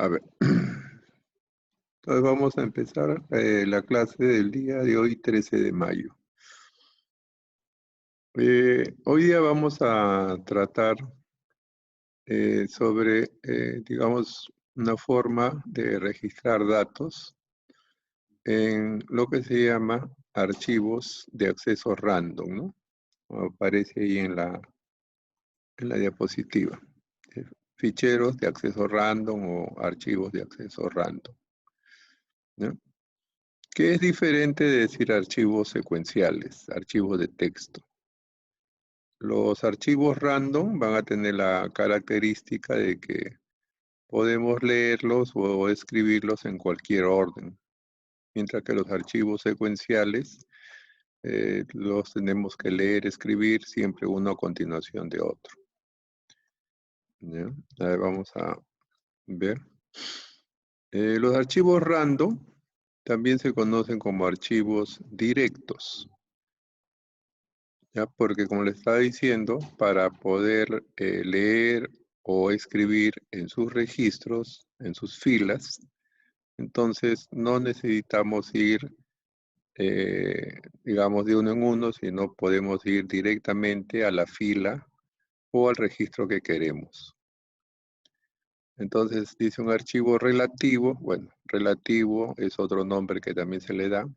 A ver, entonces vamos a empezar la clase del día de hoy, 13 de mayo. Hoy día vamos a tratar sobre, digamos, una forma de registrar datos en lo que se llama archivos de acceso random, ¿no? Como aparece ahí en la diapositiva. Eh, Ficheros de acceso random o archivos de acceso random, ¿no? ¿Qué es diferente de decir archivos secuenciales, archivos de texto? Los archivos random van a tener la característica de que podemos leerlos o escribirlos en cualquier orden, mientras que los archivos secuenciales los tenemos que leer, escribir siempre uno a continuación de otro. ¿Ya? A ver, vamos a ver. Los archivos random también se conocen como archivos directos. ¿Ya? Porque como le estaba diciendo, para poder leer o escribir en sus registros, en sus filas, entonces no necesitamos ir, digamos, de uno en uno, sino podemos ir directamente a la fila o al registro que queremos. Entonces dice un archivo relativo, bueno, relativo es otro nombre que también se le da,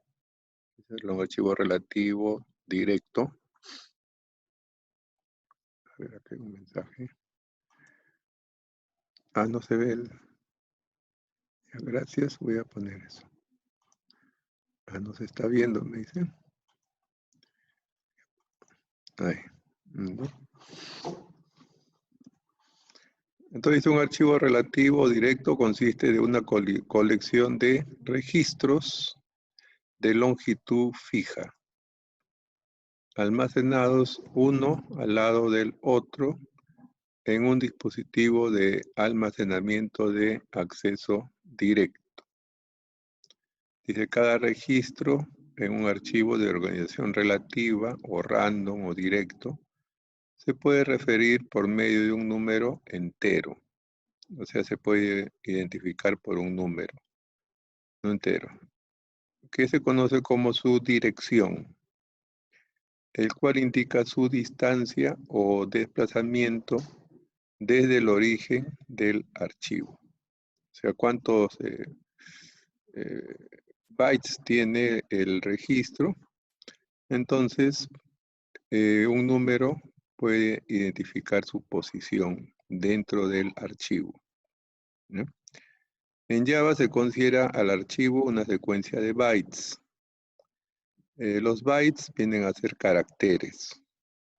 es un archivo relativo directo. A ver, aquí hay un mensaje. Ah, no se ve el... Gracias, voy a poner eso. Ah, no se está viendo, me dice. Ahí. ¿No? Entonces, un archivo relativo directo consiste de una colección de registros de longitud fija, almacenados uno al lado del otro en un dispositivo de almacenamiento de acceso directo. Dice, cada registro en un archivo de organización relativa o random o directo se puede referir por medio de un número entero. O sea, se puede identificar por un número no entero, que se conoce como su dirección, el cual indica su distancia o desplazamiento desde el origen del archivo. O sea, cuántos eh, bytes tiene el registro. Entonces, un número puede identificar su posición dentro del archivo, ¿no? En Java se considera al archivo una secuencia de bytes. Los bytes vienen a ser caracteres.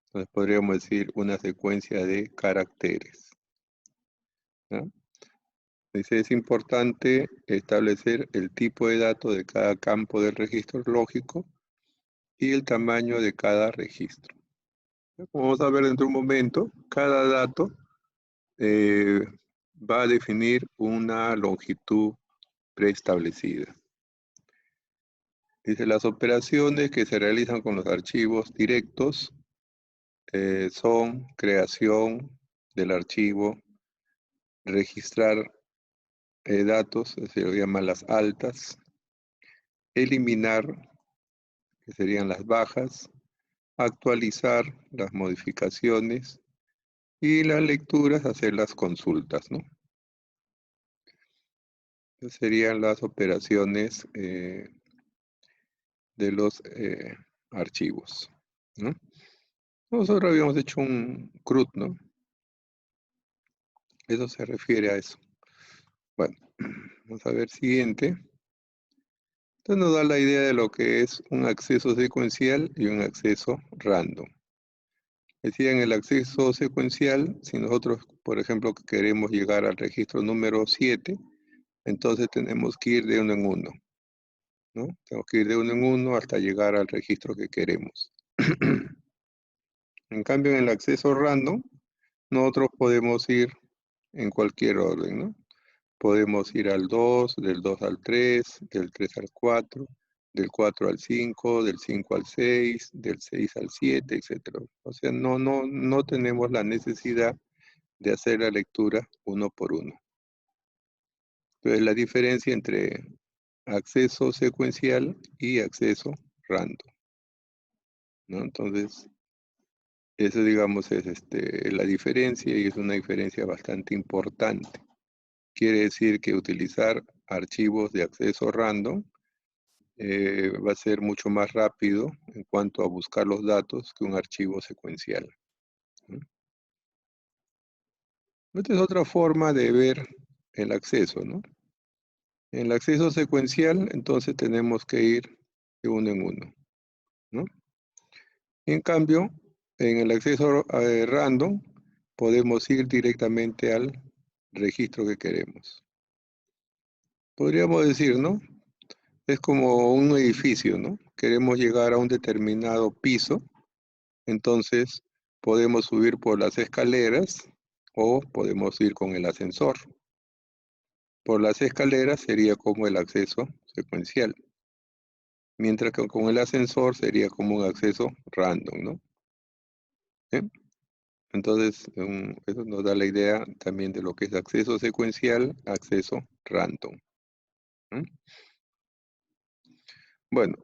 Entonces podríamos decir una secuencia de caracteres, ¿no? Dice, es importante establecer el tipo de datos de cada campo del registro lógico y el tamaño de cada registro. Como vamos a ver dentro de un momento, cada dato va a definir una longitud preestablecida. Dice, las operaciones que se realizan con los archivos directos son creación del archivo, registrar datos, se lo llaman las altas, eliminar, que serían las bajas, actualizar las modificaciones y las lecturas, hacer las consultas, ¿no? Esas serían las operaciones de los archivos, ¿no? Nosotros habíamos hecho un CRUD, ¿no? Eso se refiere a eso. Bueno, vamos a ver siguiente. Entonces nos da la idea de lo que es un acceso secuencial y un acceso random. Decía, en el acceso secuencial, si nosotros, por ejemplo, queremos llegar al registro número 7, entonces tenemos que ir de uno en uno, ¿no? Tenemos que ir de uno en uno hasta llegar al registro que queremos. En cambio, en el acceso random, nosotros podemos ir en cualquier orden, ¿no? Podemos ir al 2, del 2 al 3, del 3 al 4, del 4 al 5, del 5 al 6, del 6 al 7, etc. O sea, no tenemos la necesidad de hacer la lectura uno por uno. Entonces, la diferencia entre acceso secuencial y acceso random, ¿no? Entonces, eso, digamos, es la diferencia y es una diferencia bastante importante. Quiere decir que utilizar archivos de acceso random va a ser mucho más rápido en cuanto a buscar los datos que un archivo secuencial, ¿no? Esta es otra forma de ver el acceso, ¿no? En el acceso secuencial, entonces tenemos que ir de uno en uno, ¿no? En cambio, en el acceso random, podemos ir directamente al registro que queremos. Podríamos decir, ¿no? Es como un edificio, ¿no? Queremos llegar a un determinado piso, entonces podemos subir por las escaleras o podemos ir con el ascensor. Por las escaleras sería como el acceso secuencial, mientras que con el ascensor sería como un acceso random, ¿no? ¿Eh? Entonces, eso nos da la idea también de lo que es acceso secuencial, acceso random, ¿no? Bueno,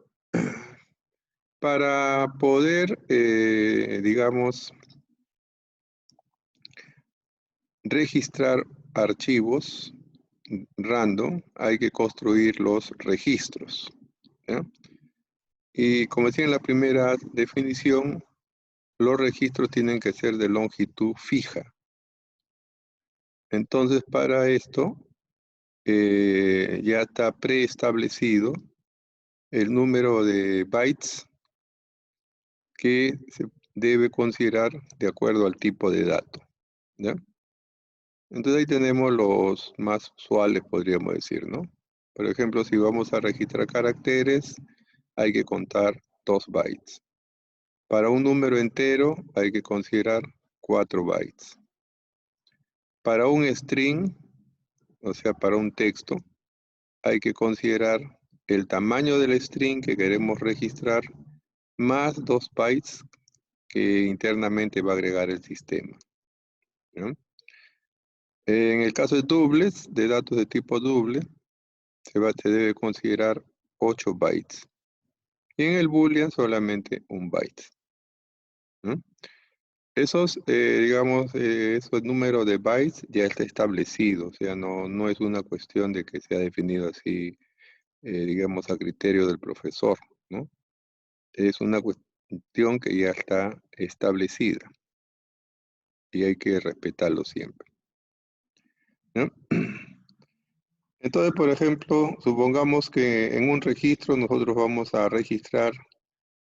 para poder, digamos, registrar archivos random, hay que construir los registros, ¿ya? Y como decía en la primera definición, los registros tienen que ser de longitud fija. Entonces, para esto, ya está preestablecido el número de bytes que se debe considerar de acuerdo al tipo de dato, ¿ya? Entonces ahí tenemos los más usuales, podríamos decir, ¿no? Por ejemplo, si vamos a registrar caracteres, hay que contar 2 bytes. Para un número entero hay que considerar 4 bytes. Para un string, o sea, para un texto, hay que considerar el tamaño del string que queremos registrar más 2 bytes que internamente va a agregar el sistema, ¿no? En el caso de dobles, de datos de tipo doble, se debe considerar 8 bytes. Y en el boolean solamente 1 byte, ¿no? Esos, digamos, esos números de bytes ya está establecido, o sea, no es una cuestión de que sea definido así, digamos, a criterio del profesor, ¿no? Es una cuestión que ya está establecida y hay que respetarlo siempre, ¿no? Entonces, por ejemplo, supongamos que en un registro nosotros vamos a registrar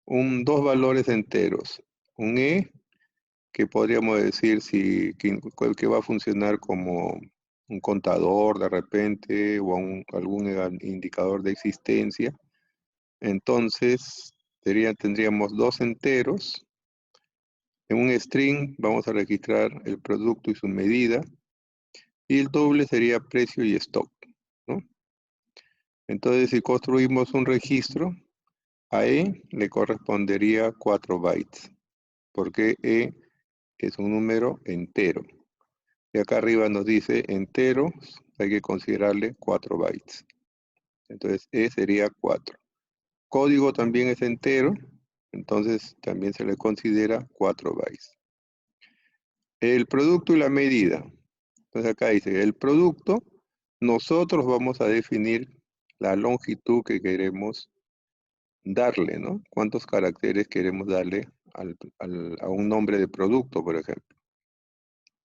dos valores enteros, un que podríamos decir que va a funcionar como un contador de repente o algún indicador de existencia. Entonces, tendríamos dos enteros. En un string vamos a registrar el producto y su medida, y el doble sería precio y stock, ¿no? Entonces, si construimos un registro, a E le correspondería 4 bytes, porque E es un número entero. Y acá arriba nos dice enteros, hay que considerarle 4 bytes. Entonces, E sería 4. Código también es entero, entonces también se le considera 4 bytes. El producto y la medida. Entonces acá dice, el producto, nosotros vamos a definir la longitud que queremos darle, ¿no? Cuántos caracteres queremos darle a un nombre de producto, por ejemplo.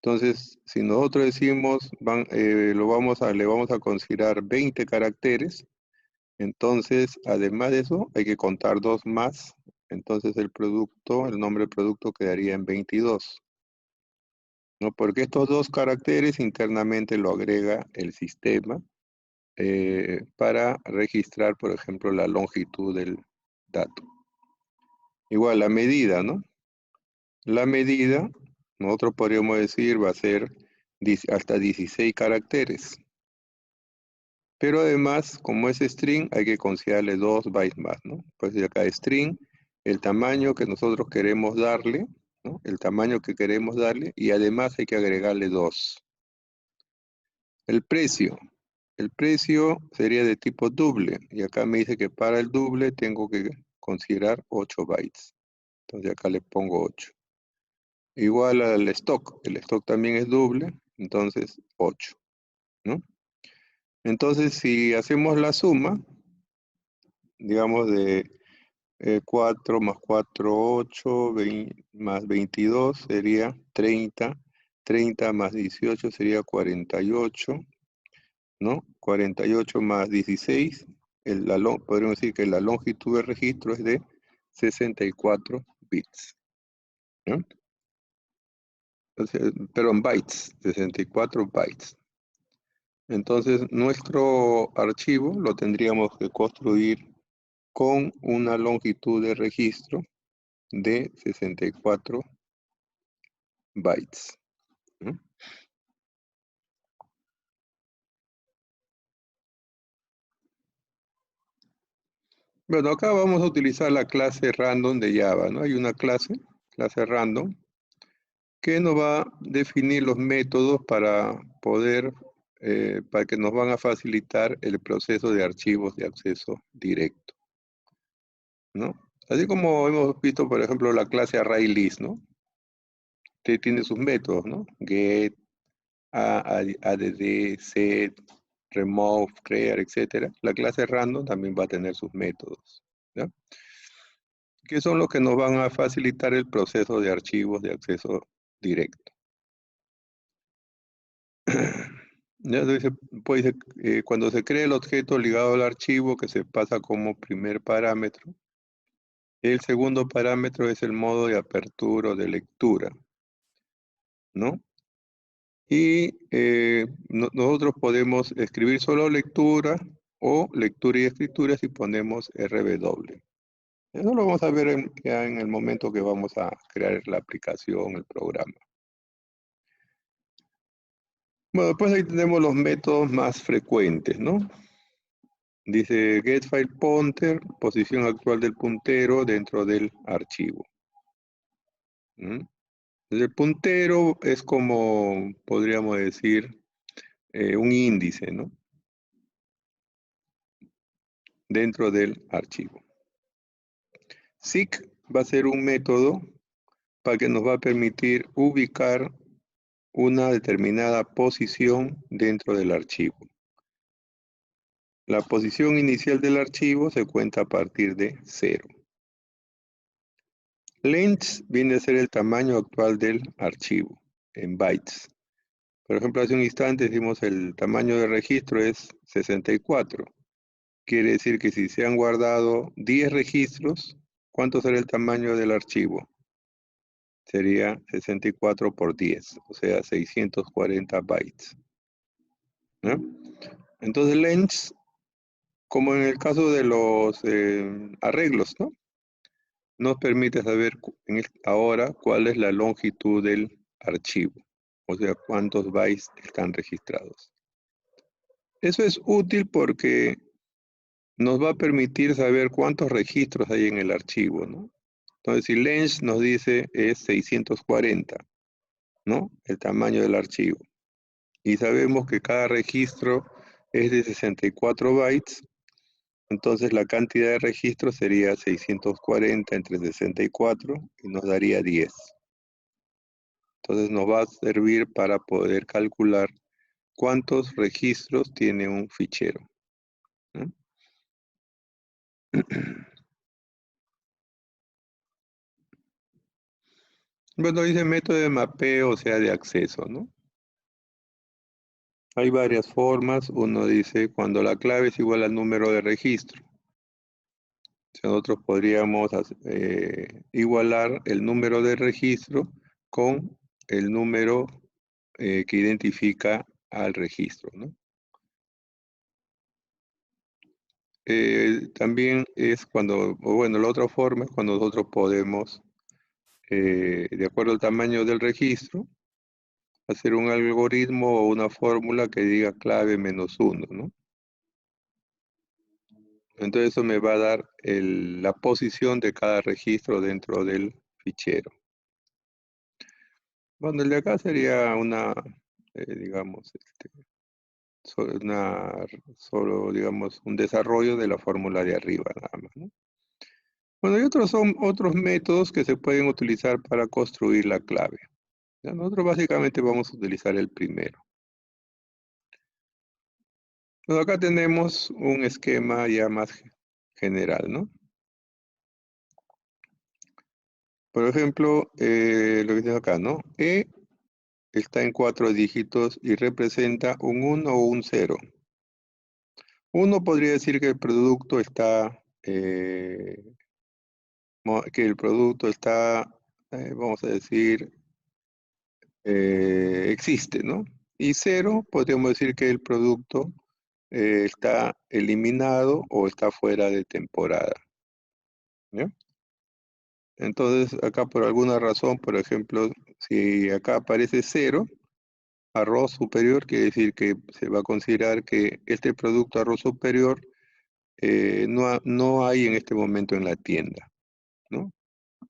Entonces, si nosotros decimos, le vamos a considerar 20 caracteres, entonces, además de eso, hay que contar 2 más. Entonces, el nombre del producto quedaría en 22, ¿no? Porque estos 2 caracteres internamente lo agrega el sistema para registrar, por ejemplo, la longitud del dato. Igual, la medida, ¿no? La medida, nosotros podríamos decir, va a ser hasta 16 caracteres. Pero además, como es string, hay que considerarle 2 bytes más, ¿no? Pues de acá string, el tamaño que nosotros queremos darle, ¿no? El tamaño que queremos darle, y además hay que agregarle 2. El precio. El precio sería de tipo doble. Y acá me dice que para el doble tengo que considerar 8 bytes. Entonces acá le pongo 8. Igual al stock. El stock también es doble. Entonces 8. ¿No? Entonces si hacemos la suma, digamos de 4 más 4, 8, 20 más 22 sería 30. 30 más 18 sería 48. ¿No? 48 más 16, podríamos decir que la longitud de registro es de 64 bits, ¿no? Entonces, perdón, bytes, 64 bytes. Entonces, nuestro archivo lo tendríamos que construir con una longitud de registro de 64 bytes, ¿no? Bueno, acá vamos a utilizar la clase random de Java, ¿no? Hay una clase random, que nos va a definir los métodos para poder, para que nos van a facilitar el proceso de archivos de acceso directo, ¿no? Así como hemos visto, por ejemplo, la clase ArrayList, ¿no? Que tiene sus métodos, ¿no? Get, add, set, remove, create, etc. La clase random también va a tener sus métodos, ¿no? Que son los que nos van a facilitar el proceso de archivos de acceso directo. Ya dice, pues, cuando se crea el objeto ligado al archivo que se pasa como primer parámetro, el segundo parámetro es el modo de apertura o de lectura, ¿no? Y nosotros podemos escribir solo lectura o lectura y escritura si ponemos RW. Eso lo vamos a ver ya en el momento que vamos a crear la aplicación, el programa. Bueno, después ahí tenemos los métodos más frecuentes, ¿no? Dice getFilePointer, posición actual del puntero dentro del archivo. ¿Mm? El puntero es como, podríamos decir, un índice, ¿no? Dentro del archivo. Seek va a ser un método para que nos va a permitir ubicar una determinada posición dentro del archivo. La posición inicial del archivo se cuenta a partir de 0. Length viene a ser el tamaño actual del archivo en bytes. Por ejemplo, hace un instante decimos el tamaño de registro es 64. Quiere decir que si se han guardado 10 registros, ¿cuánto será el tamaño del archivo? Sería 64 por 10, o sea, 640 bytes, ¿no? Entonces, length, como en el caso de los arreglos, ¿no? Nos permite saber ahora cuál es la longitud del archivo, o sea, cuántos bytes están registrados. Eso es útil porque nos va a permitir saber cuántos registros hay en el archivo, ¿no? Entonces, si length nos dice es 640, ¿no? El tamaño del archivo. Y sabemos que cada registro es de 64 bytes, entonces la cantidad de registros sería 640 entre 64 y nos daría 10. Entonces nos va a servir para poder calcular cuántos registros tiene un fichero, ¿no? Bueno, dice método de mapeo, o sea, de acceso, ¿no? Hay varias formas. Uno dice cuando la clave es igual al número de registro. Nosotros podríamos igualar el número de registro con el número que identifica al registro, ¿no? También es cuando, o bueno, la otra forma es cuando nosotros podemos, de acuerdo al tamaño del registro, hacer un algoritmo o una fórmula que diga clave -1, ¿no? Entonces eso me va a dar la posición de cada registro dentro del fichero. Bueno, el de acá sería una, digamos, solo, digamos, un desarrollo de la fórmula de arriba, nada más, ¿no? Bueno, y otros son otros métodos que se pueden utilizar para construir la clave. ¿Ya? Nosotros básicamente vamos a utilizar el primero. Bueno, acá tenemos un esquema ya más general, ¿no? Por ejemplo, lo que tengo acá, ¿no? E está en 4 dígitos y representa un 1 o un 0. Uno podría decir que el producto está, vamos a decir, existe, ¿no? Y 0, podríamos decir que el producto está eliminado o está fuera de temporada, ¿ya? Entonces, acá por alguna razón, por ejemplo, si acá aparece 0, arroz superior, quiere decir que se va a considerar que este producto arroz superior no hay en este momento en la tienda, ¿no?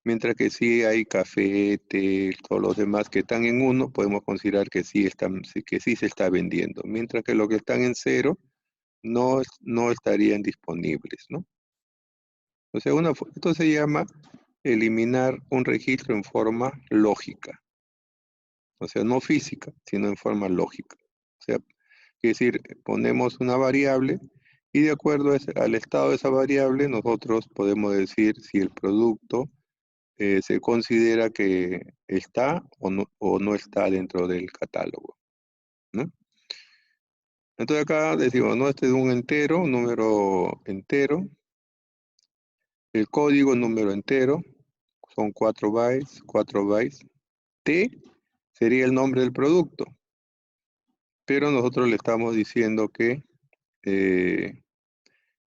Mientras que sí hay café, té, todos los demás que están en 1, podemos considerar que que sí se está vendiendo. Mientras que los que están en 0 no estarían disponibles, ¿no? O sea, esto se llama eliminar un registro en forma lógica. O sea, no física, sino en forma lógica. O sea, es decir, ponemos una variable y de acuerdo al estado de esa variable, nosotros podemos decir si el producto se considera que está o no está dentro del catálogo, ¿no? Entonces acá decimos, ¿no? Este es un entero, un número entero. El código número entero son 4 bytes, 4 bytes. T sería el nombre del producto, pero nosotros le estamos diciendo que, eh,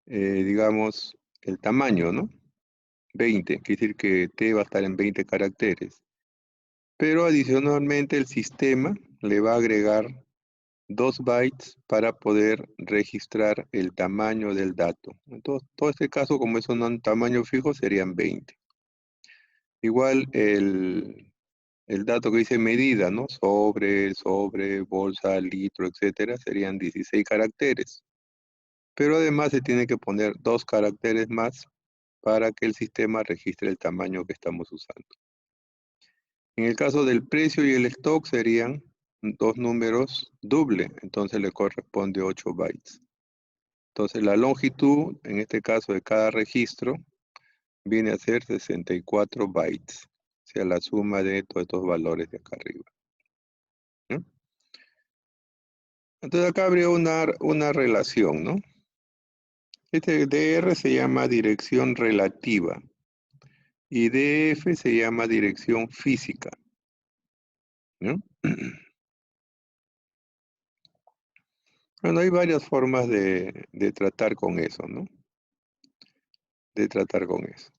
digamos, el tamaño, ¿no? 20, quiere decir que T va a estar en 20 caracteres. Pero adicionalmente el sistema le va a agregar 2 bytes para poder registrar el tamaño del dato. Entonces, todo este caso, como es un tamaño fijo, serían 20. Igual el dato que dice medida, ¿no? Sobre, bolsa, litro, etcétera, serían 16 caracteres. Pero además se tiene que poner 2 caracteres más para que el sistema registre el tamaño que estamos usando. En el caso del precio y el stock serían 2 números doble, entonces le corresponde 8 bytes. Entonces la longitud, en este caso de cada registro, viene a ser 64 bytes, o sea, la suma de todos estos valores de acá arriba, ¿no? Entonces acá habría una relación, ¿no? Este DR se llama dirección relativa y DF se llama dirección física, ¿no? Bueno, hay varias formas de tratar con eso, ¿no? De tratar con eso.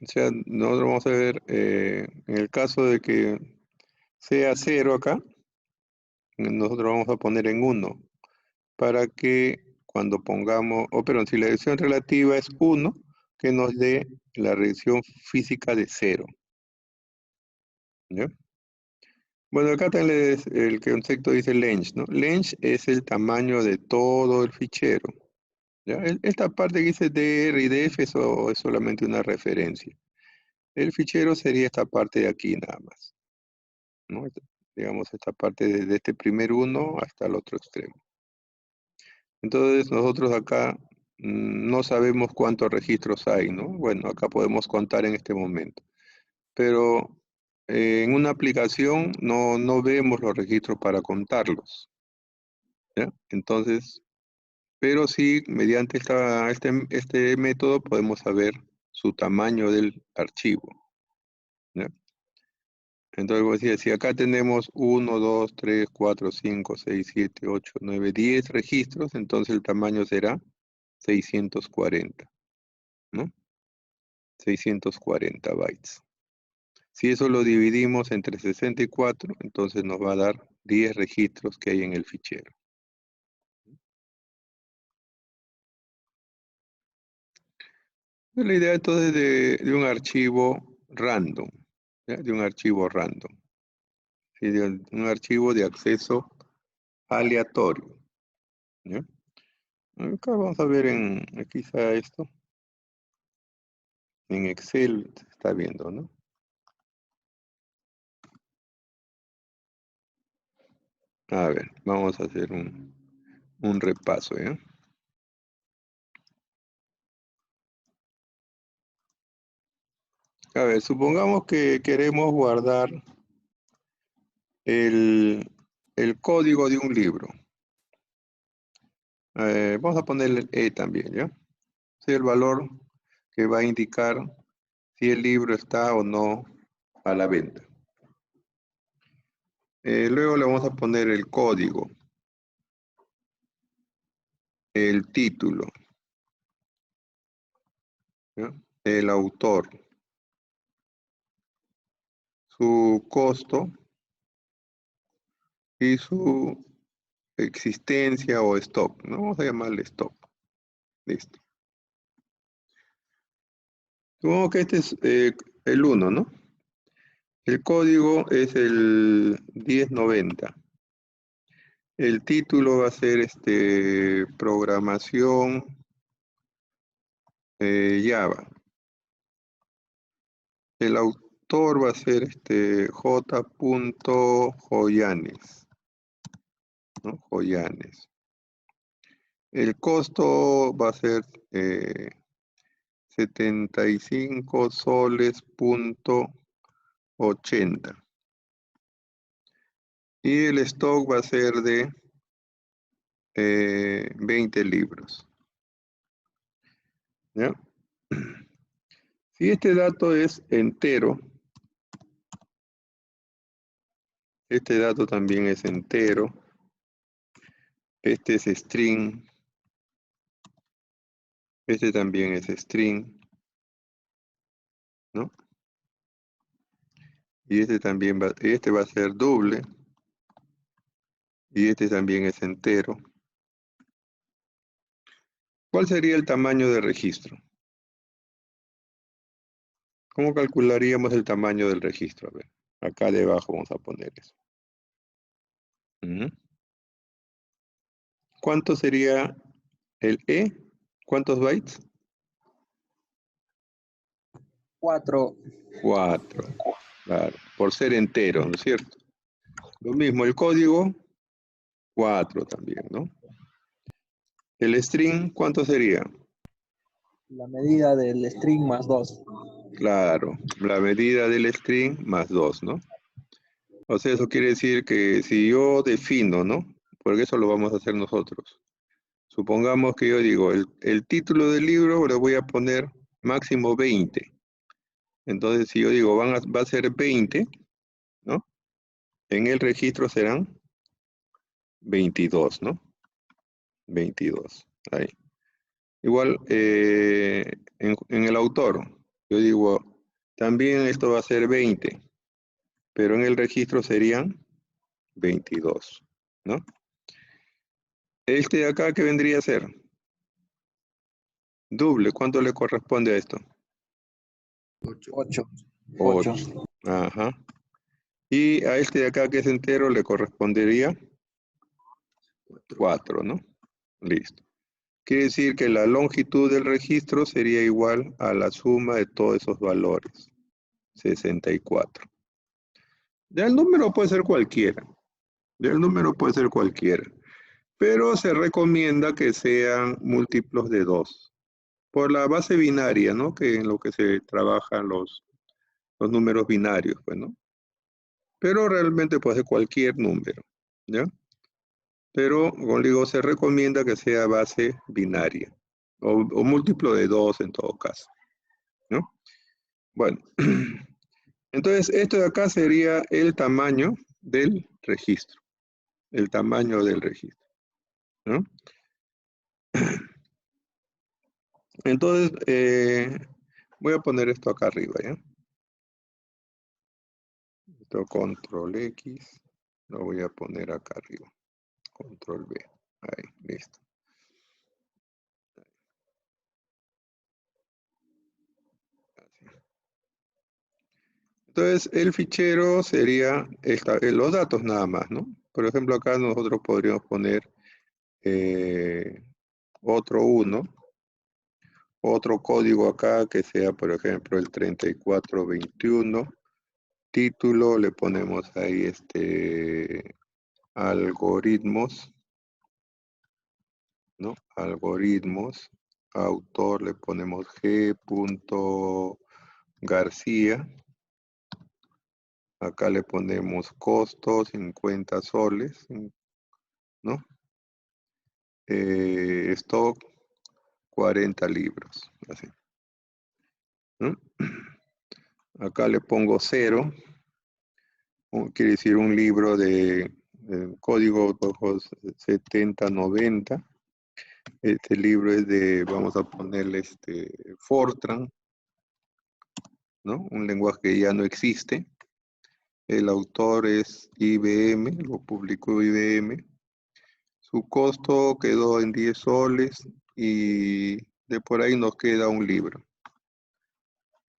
O sea, nosotros vamos a ver, en el caso de que sea 0 acá, nosotros vamos a poner en 1 para que cuando pongamos, perdón, si la dirección relativa es 1, que nos dé la dirección física de 0, ¿ya? Bueno, acá también el concepto dice length, ¿no? Length es el tamaño de todo el fichero, ¿ya? Esta parte que dice DR y DF, eso es solamente una referencia. El fichero sería esta parte de aquí nada más, ¿no? Digamos, esta parte desde este primer 1 hasta el otro extremo. Entonces, nosotros acá no sabemos cuántos registros hay, ¿no? Bueno, acá podemos contar en este momento. Pero en una aplicación no vemos los registros para contarlos, ¿ya? Entonces, pero sí, mediante este método podemos saber su tamaño del archivo, ¿ya? Entonces, como decía, si acá tenemos 1, 2, 3, 4, 5, 6, 7, 8, 9, 10 registros, entonces el tamaño será 640, ¿no? 640 bytes. Si eso lo dividimos entre 64, entonces nos va a dar 10 registros que hay en el fichero. La idea entonces de un archivo random, ¿ya? De un archivo random, ¿sí? De un archivo de acceso aleatorio. ¿Ya? Acá vamos a ver aquí está esto. En Excel se está viendo, ¿no? A ver, vamos a hacer un repaso, ¿ya? A ver, supongamos que queremos guardar el código de un libro. Vamos a ponerle E también, ¿ya? Es el valor que va a indicar si el libro está o no a la venta. Luego le vamos a poner el código, el título, ¿ya? El autor, su costo y su existencia o stock, ¿no? Vamos a llamarle stock. Listo. Supongo que este es el 1, ¿no? El código es el 1090. El título va a ser programación Java. El autor va a ser J. Joyanes, ¿no? Joyanes. El costo va a ser 75 soles.80. Y el stock va a ser de 20 libros. ¿Ya? Si este dato es entero, este dato también es entero, este es string, este también es string, ¿no? Y este también este va a ser doble, y este también es entero. ¿Cuál sería el tamaño de registro? ¿Cómo calcularíamos el tamaño del registro? A ver, acá debajo vamos a poner eso. ¿Cuánto sería el E? ¿Cuántos bytes? 4. 4, claro, por ser entero, ¿no es cierto? Lo mismo, el código, 4 también, ¿no? El string, ¿cuánto sería? La medida del string más 2. Claro, la medida del string más 2, ¿no? O sea, eso quiere decir que si yo defino, ¿no? Porque eso lo vamos a hacer nosotros. Supongamos que yo digo, el título del libro le voy a poner máximo 20. Entonces, si yo digo, va a ser 20, ¿no? En el registro serán 22, ¿no? 22, ahí. Igual, en el autor, yo digo, también esto va a ser 20, pero en el registro serían 22, ¿no? Este de acá, ¿qué vendría a ser? Doble, ¿cuánto le corresponde a esto? 8. 8. Ajá. Y a este de acá, que es entero, le correspondería 4, ¿no? Listo. Quiere decir que la longitud del registro sería igual a la suma de todos esos valores, 64. Ya el número puede ser cualquiera. Ya el número puede ser cualquiera. Pero se recomienda que sean múltiplos de 2. Por la base binaria, ¿no? Que en lo que se trabajan los números binarios, pues, ¿no? Pero realmente puede ser cualquier número, ¿ya? Pero, como digo, se recomienda que sea base binaria. O múltiplo de 2 en todo caso, ¿no? Bueno, entonces esto de acá sería el tamaño del registro. El tamaño del registro, ¿no? Entonces, voy a poner esto acá arriba, ¿ya? Esto control X, lo voy a poner acá arriba. Control V, ahí, listo. Así. Entonces, el fichero sería los datos nada más, ¿no? Por ejemplo, acá nosotros podríamos poner otro 1, otro código acá que sea, por ejemplo, el 3421. Título, le ponemos ahí algoritmos, ¿no? Algoritmos. Autor le ponemos G. García. Acá le ponemos costo, 50 soles, ¿no? Stock, 40 libros, así, ¿no? Acá le pongo 0, quiere decir un libro de código 7090. Este libro es de, vamos a ponerle Fortran, ¿no? Un lenguaje que ya no existe. El autor es IBM, lo publicó IBM. Su costo quedó en 10 soles y de por ahí nos queda un libro.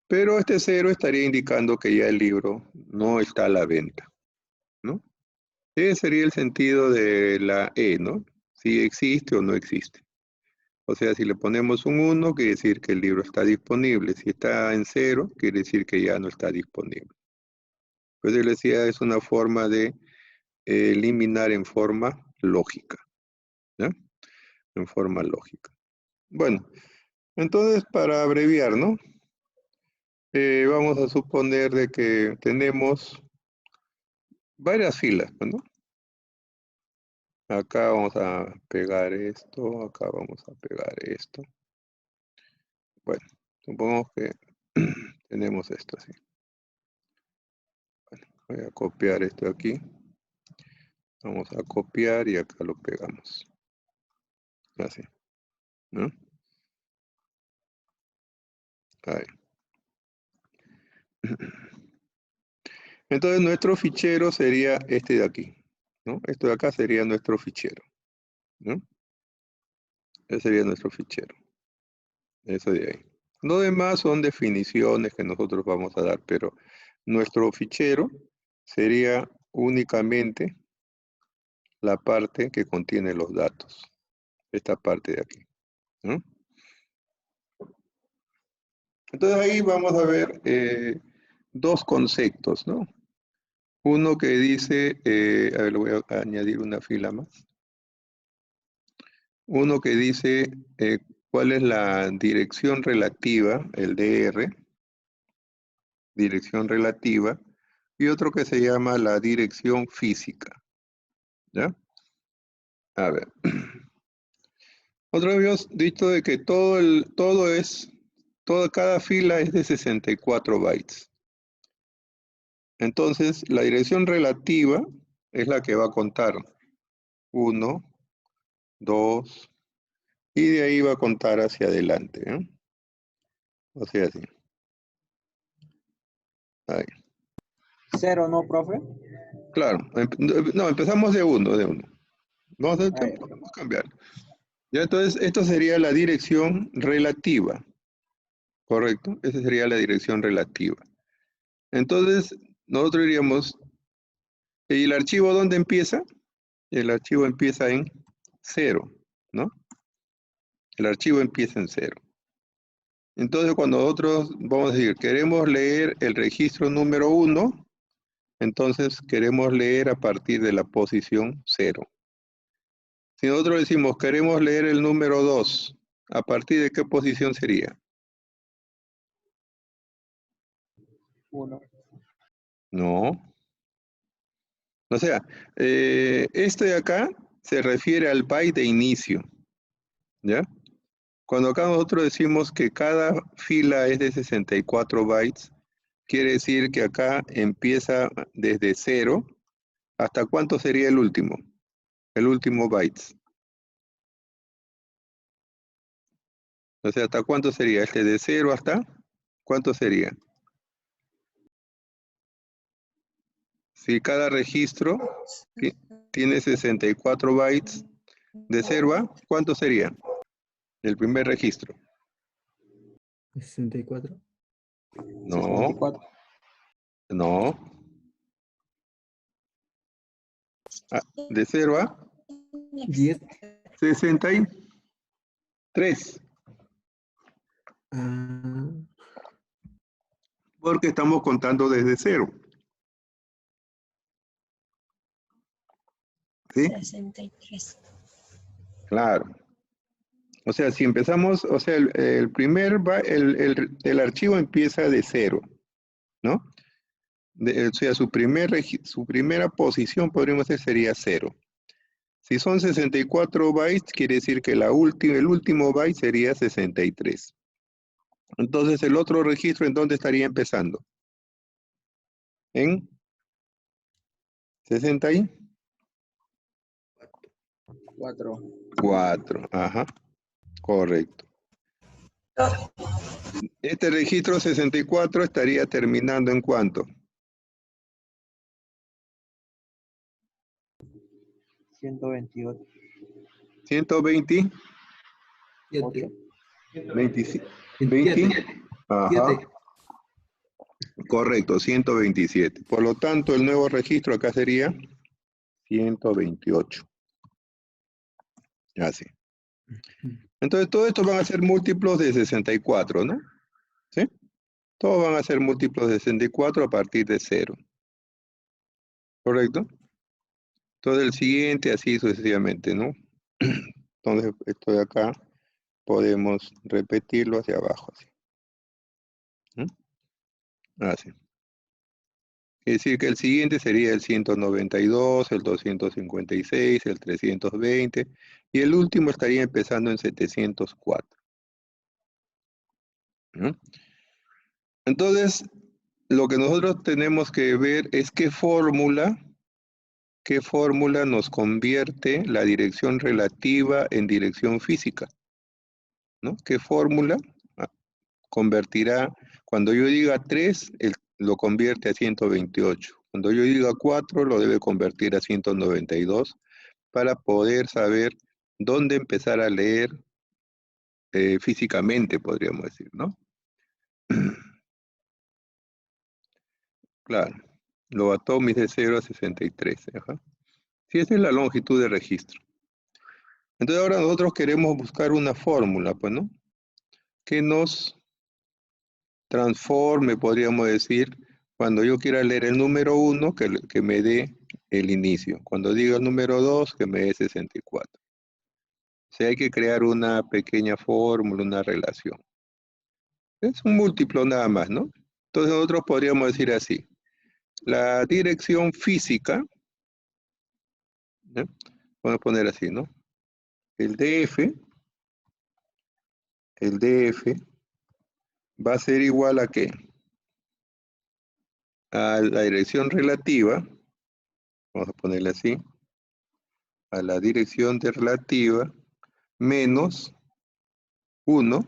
Pero este 0 estaría indicando que ya el libro no está a la venta, ¿no? Ese sería el sentido de la E, ¿no? Si existe o no existe. O sea, si le ponemos un 1, quiere decir que el libro está disponible. Si está en 0, quiere decir que ya no está disponible. Pues yo le decía, es una forma de eliminar en forma lógica, ¿no? En forma lógica. Bueno, entonces para abreviar, ¿no? Vamos a suponer de que tenemos varias filas, ¿no? Acá vamos a pegar esto, acá vamos a pegar esto. Bueno, supongamos que tenemos esto así. Bueno, voy a copiar esto aquí. Vamos a copiar y acá lo pegamos. Así, ¿no? Ahí. Entonces nuestro fichero sería este de aquí, ¿no? Esto de acá sería nuestro fichero, ¿no? Ese sería nuestro fichero. Eso de ahí. Lo demás son definiciones que nosotros vamos a dar, pero nuestro fichero sería únicamente la parte que contiene los datos. Esta parte de aquí, ¿no? Entonces ahí vamos a ver dos conceptos, ¿no? Uno que dice, a ver, le voy a añadir una fila más. Uno que dice cuál es la dirección relativa, el DR, dirección relativa, y otro que se llama la dirección física, ¿ya? A ver. Nosotros habíamos dicho de que cada fila es de 64 bytes. Entonces, la dirección relativa es la que va a contar 1, 2, y de ahí va a contar hacia adelante, ¿eh? O sea, así. Ahí. 0, ¿no, profe? Claro, no, empezamos de 1, Vamos a Ahí. cambiar. Ya, entonces, esto sería la dirección relativa, ¿correcto? Esa sería la dirección relativa. Entonces, nosotros diríamos, ¿y el archivo dónde empieza? El archivo empieza en 0, ¿no? El archivo empieza en 0. Entonces, cuando nosotros vamos a decir, queremos leer el registro número 1, entonces queremos leer a partir de la posición 0. Si nosotros decimos, queremos leer el número 2, ¿a partir de qué posición sería? 1. No. O sea, esto de acá se refiere al byte de inicio, ¿ya? Cuando acá nosotros decimos que cada fila es de 64 bytes, quiere decir que acá empieza desde 0, ¿hasta cuánto sería el último? El último bytes. O sea, ¿hasta cuánto sería? De 0 hasta, ¿cuánto sería? Si cada registro tiene 64 bytes, de 0 a, ¿cuánto sería? El primer registro. 64. No, 64. no. De 0 a 10. 63. Porque estamos contando desde 0. ¿Sí? 63. Claro. O sea, si empezamos, o sea, el archivo empieza de 0, ¿no? O sea, su primera posición, podríamos decir, sería 0. Si son 64 bytes, quiere decir que el último byte sería 63. Entonces, el otro registro, ¿en dónde estaría empezando? En 4. 64. Ajá, correcto. Este registro 64 estaría terminando ¿en cuánto? 128. 120. 7. 27. 27. Ajá. Correcto, 127. Por lo tanto, el nuevo registro acá sería 128. Así. Entonces, todo esto van a ser múltiplos de 64, ¿no? ¿Sí? Todos van a ser múltiplos de 64 a partir de 0. ¿Correcto? Todo el siguiente, así sucesivamente, ¿no? Entonces, esto de acá, podemos repetirlo hacia abajo, así. Así. Es decir, que el siguiente sería el 192, el 256, el 320, y el último estaría empezando en 704. ¿No? Entonces, lo que nosotros tenemos que ver es qué fórmula nos convierte la dirección relativa en dirección física, ¿no? ¿Qué fórmula convertirá, cuando yo diga 3, lo convierte a 128. Cuando yo diga 4, lo debe convertir a 192 para poder saber dónde empezar a leer físicamente, podríamos decir, ¿no? Claro, Lobatomis de 0 a 63. Ajá. Sí, esa es la longitud de registro. Entonces ahora nosotros queremos buscar una fórmula, pues, ¿no? Que nos transforme, podríamos decir, cuando yo quiera leer el número 1, que me dé el inicio. Cuando diga el número 2, que me dé 64. O sea, hay que crear una pequeña fórmula, una relación. Es un múltiplo nada más, ¿no? Entonces nosotros podríamos decir así. La dirección física, ¿no? Vamos a poner así, ¿no? El DF va a ser igual a ¿qué? A la dirección relativa, vamos a ponerle así, a la dirección de relativa menos 1,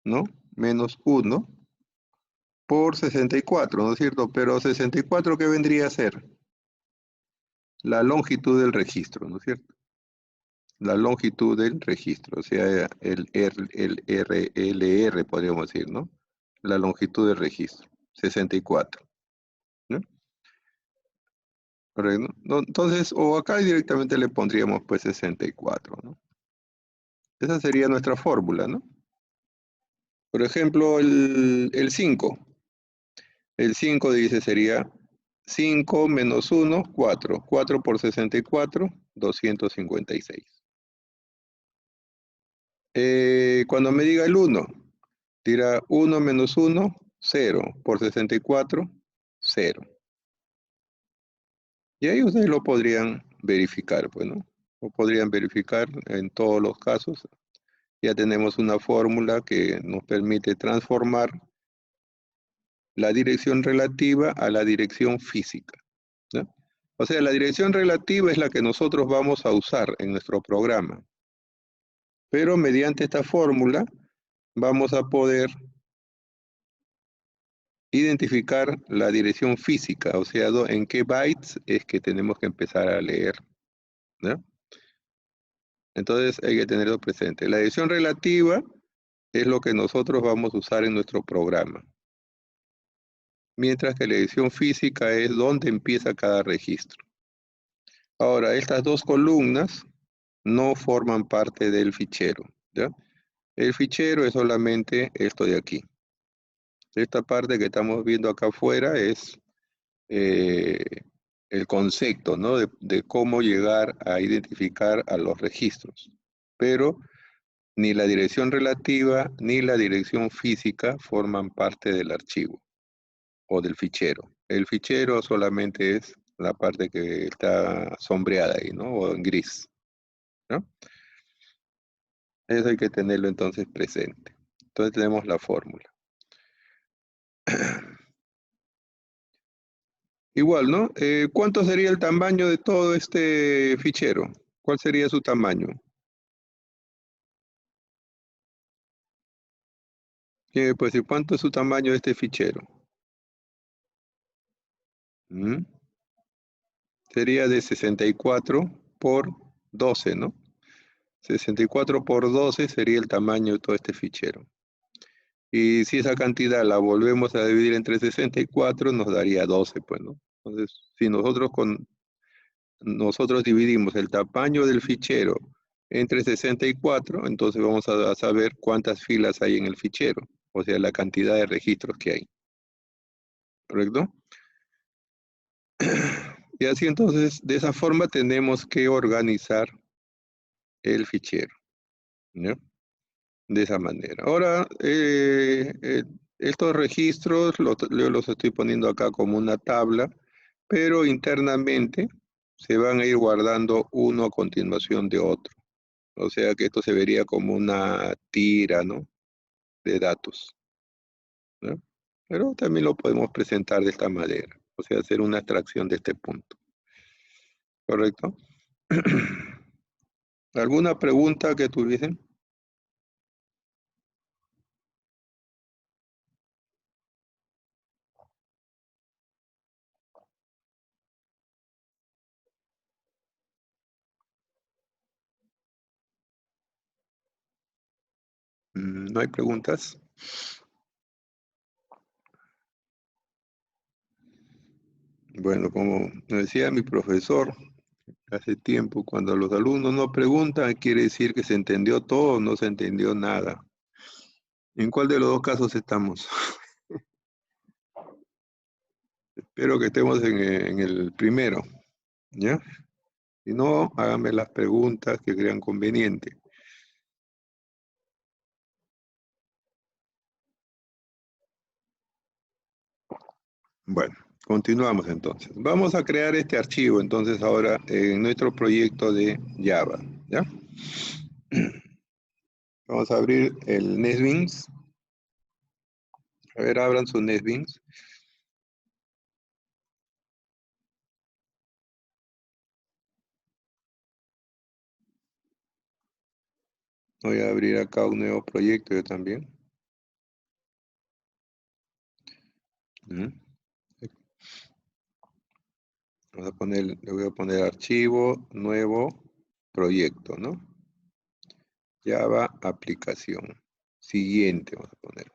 ¿no? Menos 1 por 64, ¿no es cierto? Pero 64, ¿qué vendría a ser? La longitud del registro, ¿no es cierto? La longitud del registro, o sea, el RLR, podríamos decir, ¿no? La longitud del registro, 64, ¿no? Correcto, ¿no? Entonces, o acá directamente le pondríamos pues 64, ¿no? Esa sería nuestra fórmula, ¿no? Por ejemplo, el 5. El 5 dice sería 5 menos 1, 4. 4 por 64, 256. Cuando me diga el 1, dirá 1 menos 1, 0. Por 64, 0. Y ahí ustedes lo podrían verificar, pues, ¿no? Lo podrían verificar en todos los casos. Ya tenemos una fórmula que nos permite transformar la dirección relativa a la dirección física, ¿no? O sea, la dirección relativa es la que nosotros vamos a usar en nuestro programa. Pero mediante esta fórmula vamos a poder identificar la dirección física, o sea, en qué bytes es que tenemos que empezar a leer, ¿no? Entonces hay que tenerlo presente. La dirección relativa es lo que nosotros vamos a usar en nuestro programa. Mientras que la dirección física es donde empieza cada registro. Ahora, estas dos columnas no forman parte del fichero, ¿ya? El fichero es solamente esto de aquí. Esta parte que estamos viendo acá afuera es eh, el concepto, ¿no? De cómo llegar a identificar a los registros. Pero ni la dirección relativa ni la dirección física forman parte del archivo o del fichero. El fichero solamente es la parte que está sombreada ahí, ¿no? O en gris, ¿no? Eso hay que tenerlo entonces presente. Entonces tenemos la fórmula. Igual, ¿no? ¿Cuánto sería el tamaño de todo este fichero? ¿Cuál sería su tamaño? Pues, ¿y cuánto es su tamaño de este fichero? ¿Mm? Sería de 64 por 12, ¿no? 64 por 12 sería el tamaño de todo este fichero. Y si esa cantidad la volvemos a dividir entre 64, nos daría 12, pues, ¿no? Entonces, si nosotros dividimos el tamaño del fichero entre 64, entonces vamos a saber cuántas filas hay en el fichero, o sea, la cantidad de registros que hay, ¿correcto? Y así entonces, de esa forma tenemos que organizar el fichero, ¿no? De esa manera. Ahora, estos registros yo los estoy poniendo acá como una tabla, pero internamente se van a ir guardando uno a continuación de otro. O sea que esto se vería como una tira, ¿no? De datos, ¿no? Pero también lo podemos presentar de esta manera, o sea, hacer una extracción de este punto, ¿correcto? ¿Alguna pregunta que tuviesen? ¿No hay preguntas? Bueno, como me decía mi profesor hace tiempo, cuando los alumnos no preguntan, quiere decir que se entendió todo o no se entendió nada. ¿En cuál de los dos casos estamos? Espero que estemos en el primero, ¿ya? Si no, háganme las preguntas que crean conveniente. Bueno, continuamos entonces. Vamos a crear este archivo entonces ahora en nuestro proyecto de Java, ¿ya? Vamos a abrir el NetBeans. A ver, abran su NetBeans. Voy a abrir acá un nuevo proyecto yo también. Ujú. Le voy a poner archivo, nuevo, proyecto, ¿no? Java aplicación. Siguiente, vamos a poner.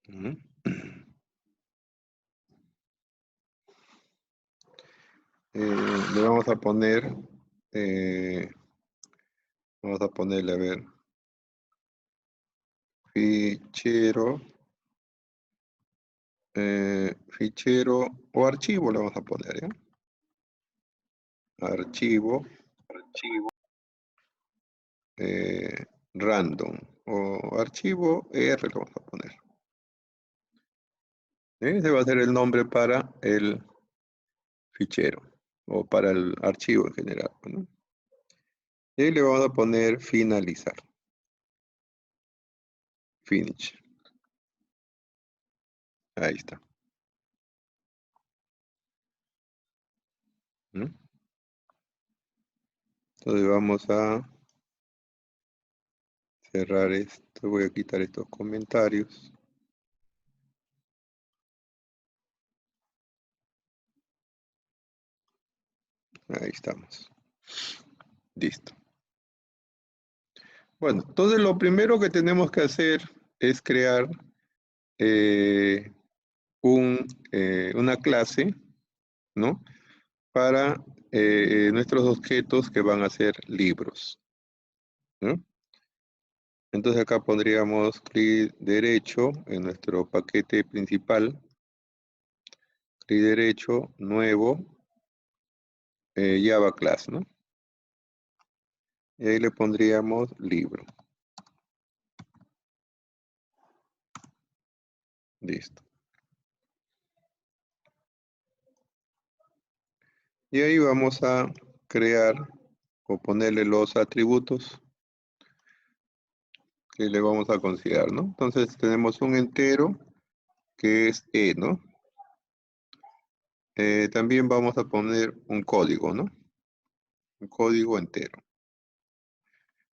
Ujú. Le eh, vamos a ponerle, a ver, fichero, fichero o archivo le vamos a poner, ¿ya? Archivo, eh, random o archivo R le vamos a poner. Ese va a ser el nombre para el fichero o para el archivo en general, ¿no? Y le vamos a poner finalizar. Finish. Ahí está. ¿No? Entonces vamos a cerrar esto. Voy a quitar estos comentarios. Ahí estamos. Listo. Bueno, entonces lo primero que tenemos que hacer es crear una clase, ¿no? Para nuestros objetos que van a ser libros, ¿no? Entonces acá pondríamos clic derecho en nuestro paquete principal, clic derecho, nuevo, Java Class, ¿no? Y ahí le pondríamos libro. Listo. Y ahí vamos a crear o ponerle los atributos que le vamos a considerar, ¿no? Entonces tenemos un entero que es E, ¿no? También vamos a poner un código, ¿no? Un código entero.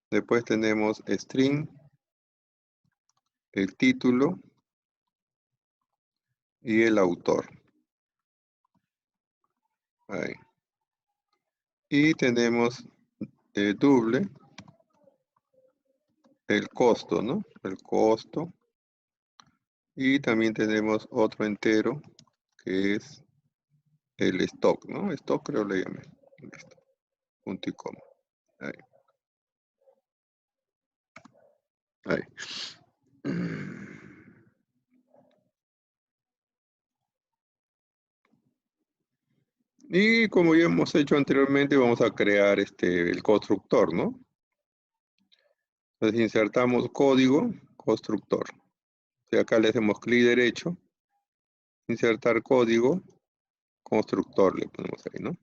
Después tenemos string, el título y el autor. Ahí. Y tenemos doble, el costo, ¿no? El costo. Y también tenemos otro entero que es el stock, ¿no? Stock creo le llamé. Listo. Punto y coma. Ahí. Ahí. Y como ya hemos hecho anteriormente, vamos a crear el constructor, ¿no? Entonces insertamos código, constructor. Y acá le hacemos clic derecho, insertar código, constructor le ponemos ahí, ¿no?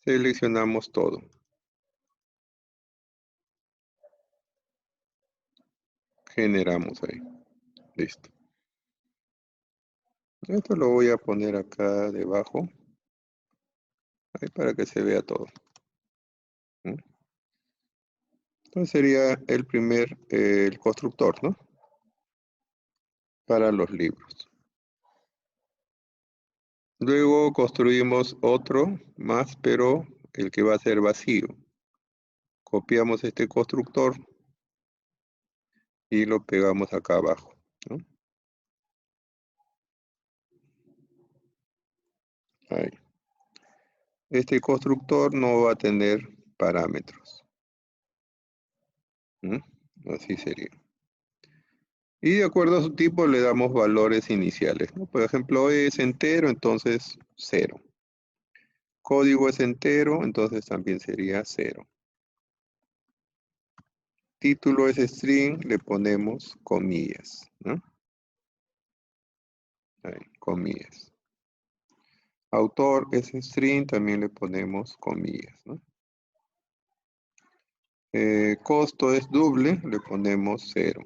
Seleccionamos todo. Generamos ahí. Listo. Esto lo voy a poner acá debajo. Ahí para que se vea todo. ¿Mm? Entonces sería el primer, el constructor, ¿no? Para los libros. Luego construimos otro más, pero el que va a ser vacío. Copiamos este constructor y lo pegamos acá abajo, ¿no? Ahí. Este constructor no va a tener parámetros. ¿Mm? Así sería. Y de acuerdo a su tipo le damos valores iniciales, ¿no? Por ejemplo, es entero, entonces 0. Código es entero, entonces también sería 0. Título es string, le ponemos comillas, ¿no? Ahí, comillas. Autor es string, también le ponemos comillas, ¿no? Costo es doble, le ponemos 0.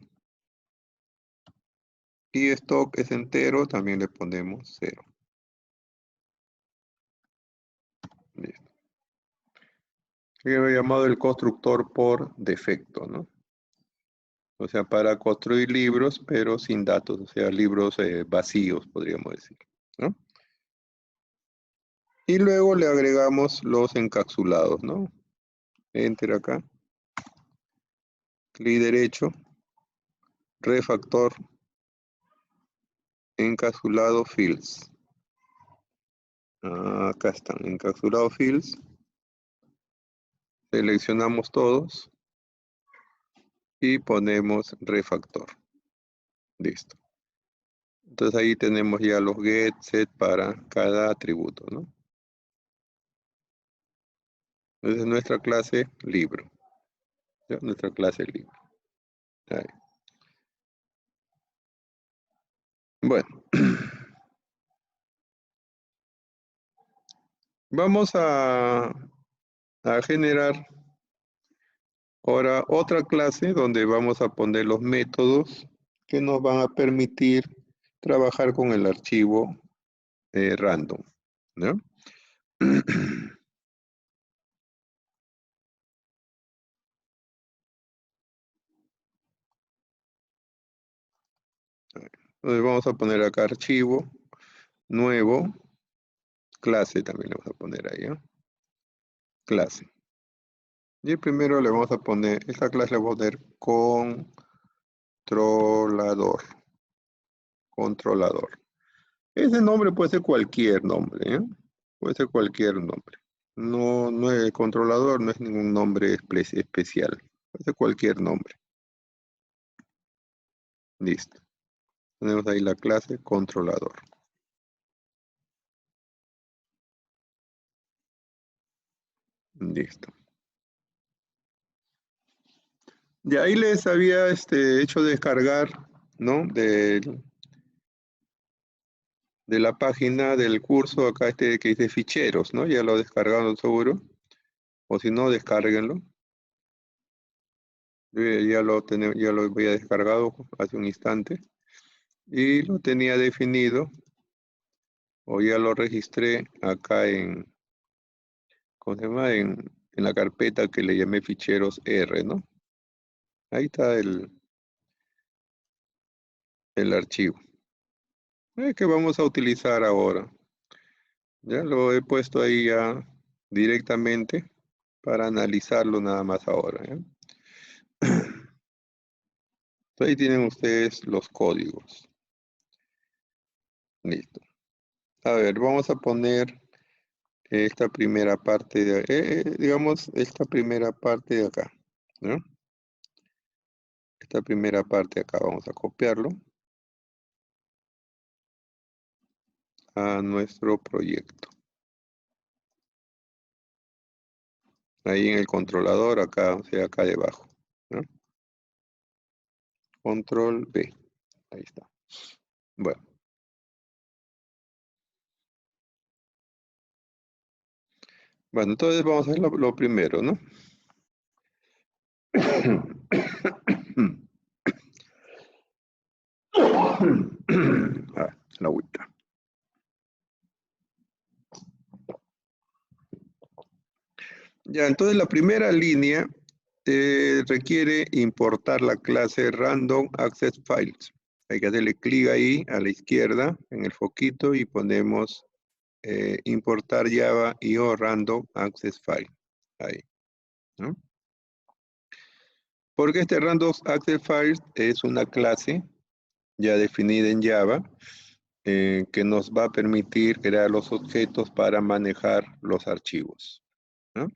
Y stock es entero, también le ponemos 0. Listo. He llamado el constructor por defecto, ¿no? O sea, para construir libros, pero sin datos, o sea, libros vacíos, podríamos decir, ¿no? Y luego le agregamos los encapsulados, ¿no? Enter acá. Clic derecho. Refactor. Encapsulado fields. Acá están, encapsulado fields. Seleccionamos todos. Y ponemos refactor. Listo. Entonces ahí tenemos ya los get, set para cada atributo, ¿no? Entonces nuestra clase libro. ¿Ya? Nuestra clase libro. Ahí. Bueno. Vamos a generar ahora otra clase donde vamos a poner los métodos que nos van a permitir trabajar con el archivo random, ¿no? Entonces vamos a poner acá archivo, nuevo, clase también le vamos a poner ahí, ¿no? Clase. Y primero le vamos a poner, esta clase le vamos a poner controlador. Controlador. Ese nombre puede ser cualquier nombre, ¿eh? Puede ser cualquier nombre. No, no es el controlador, no es ningún nombre especial. Puede ser cualquier nombre. Listo. Tenemos ahí la clase controlador. Listo. De ahí les había hecho descargar, ¿no? De la página del curso acá que dice ficheros, ¿no? Ya lo descargaron seguro. O si no, descárguenlo. Yo ya lo había descargado hace un instante. Y lo tenía definido. O ya lo registré acá ¿cómo se llama? En la carpeta que le llamé ficheros R, ¿no? Ahí está el archivo. Que vamos a utilizar ahora. Ya lo he puesto ahí ya directamente para analizarlo nada más ahora. ¿Ya? Ahí tienen ustedes los códigos. Listo. A ver, vamos a poner esta primera parte digamos, esta primera parte de acá. ¿No? Esta primera parte de acá vamos a copiarlo a nuestro proyecto. Ahí en el controlador, acá, o sea, acá debajo. ¿No? Control B. Ahí está. Bueno. Bueno, entonces vamos a hacer lo primero, ¿no? La agüita. Ya, entonces la primera línea requiere importar la clase Random Access Files. Hay que darle clic ahí a la izquierda en el foquito y ponemos importar Java IO Random Access File. Ahí. ¿No? Porque este Random Access File es una clase ya definida en Java que nos va a permitir crear los objetos para manejar los archivos. ¿No?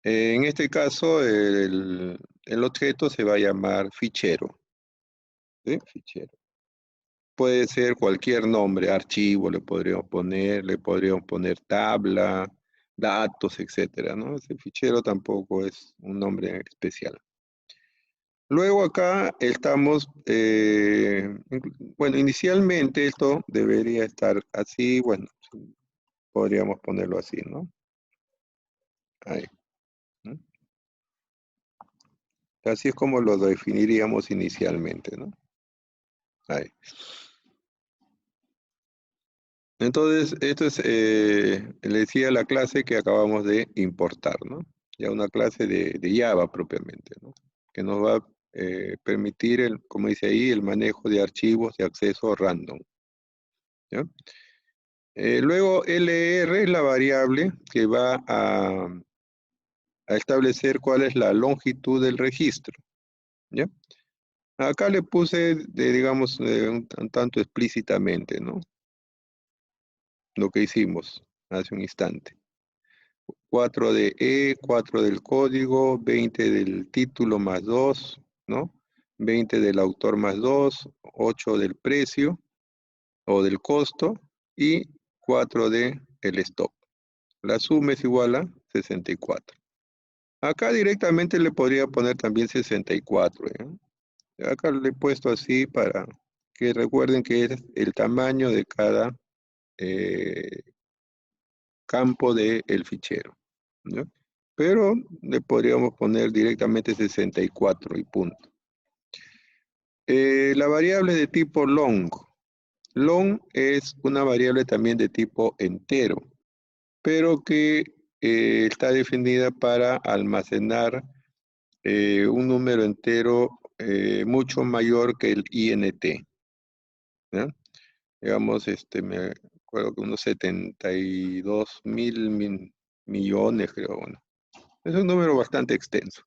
En este caso, el objeto se va a llamar fichero. ¿Sí? Fichero. Puede ser cualquier nombre, archivo le podríamos poner tabla, datos, etcétera, ¿no? Ese fichero tampoco es un nombre especial. Luego acá estamos, bueno, inicialmente esto debería estar así, bueno, podríamos ponerlo así, ¿no? Ahí. ¿No? Así es como lo definiríamos inicialmente, ¿no? Ahí. Entonces, esto es, le decía la clase que acabamos de importar, ¿no? Ya una clase de Java propiamente, ¿no? Que nos va a permitir, como dice ahí, el manejo de archivos de acceso random. ¿Ya? Luego, LR es la variable que va a establecer cuál es la longitud del registro. ¿Ya? Acá le puse, digamos, un tanto explícitamente, ¿no? Lo que hicimos hace un instante. 4 de E, 4 del código, 20 del título más 2, ¿no? 20 del autor más 2, 8 del precio o del costo y 4 de el stock. La suma es igual a 64. Acá directamente le podría poner también 64. Acá le he puesto así para que recuerden que es el tamaño de cada eh, campo del fichero. ¿No? Pero le podríamos poner directamente 64 y punto. La variable de tipo long. Long es una variable también de tipo entero, pero que está definida para almacenar un número entero mucho mayor que el int. ¿Ya? Digamos, me acuerdo que unos 72 mil millones, creo. Bueno, es un número bastante extenso.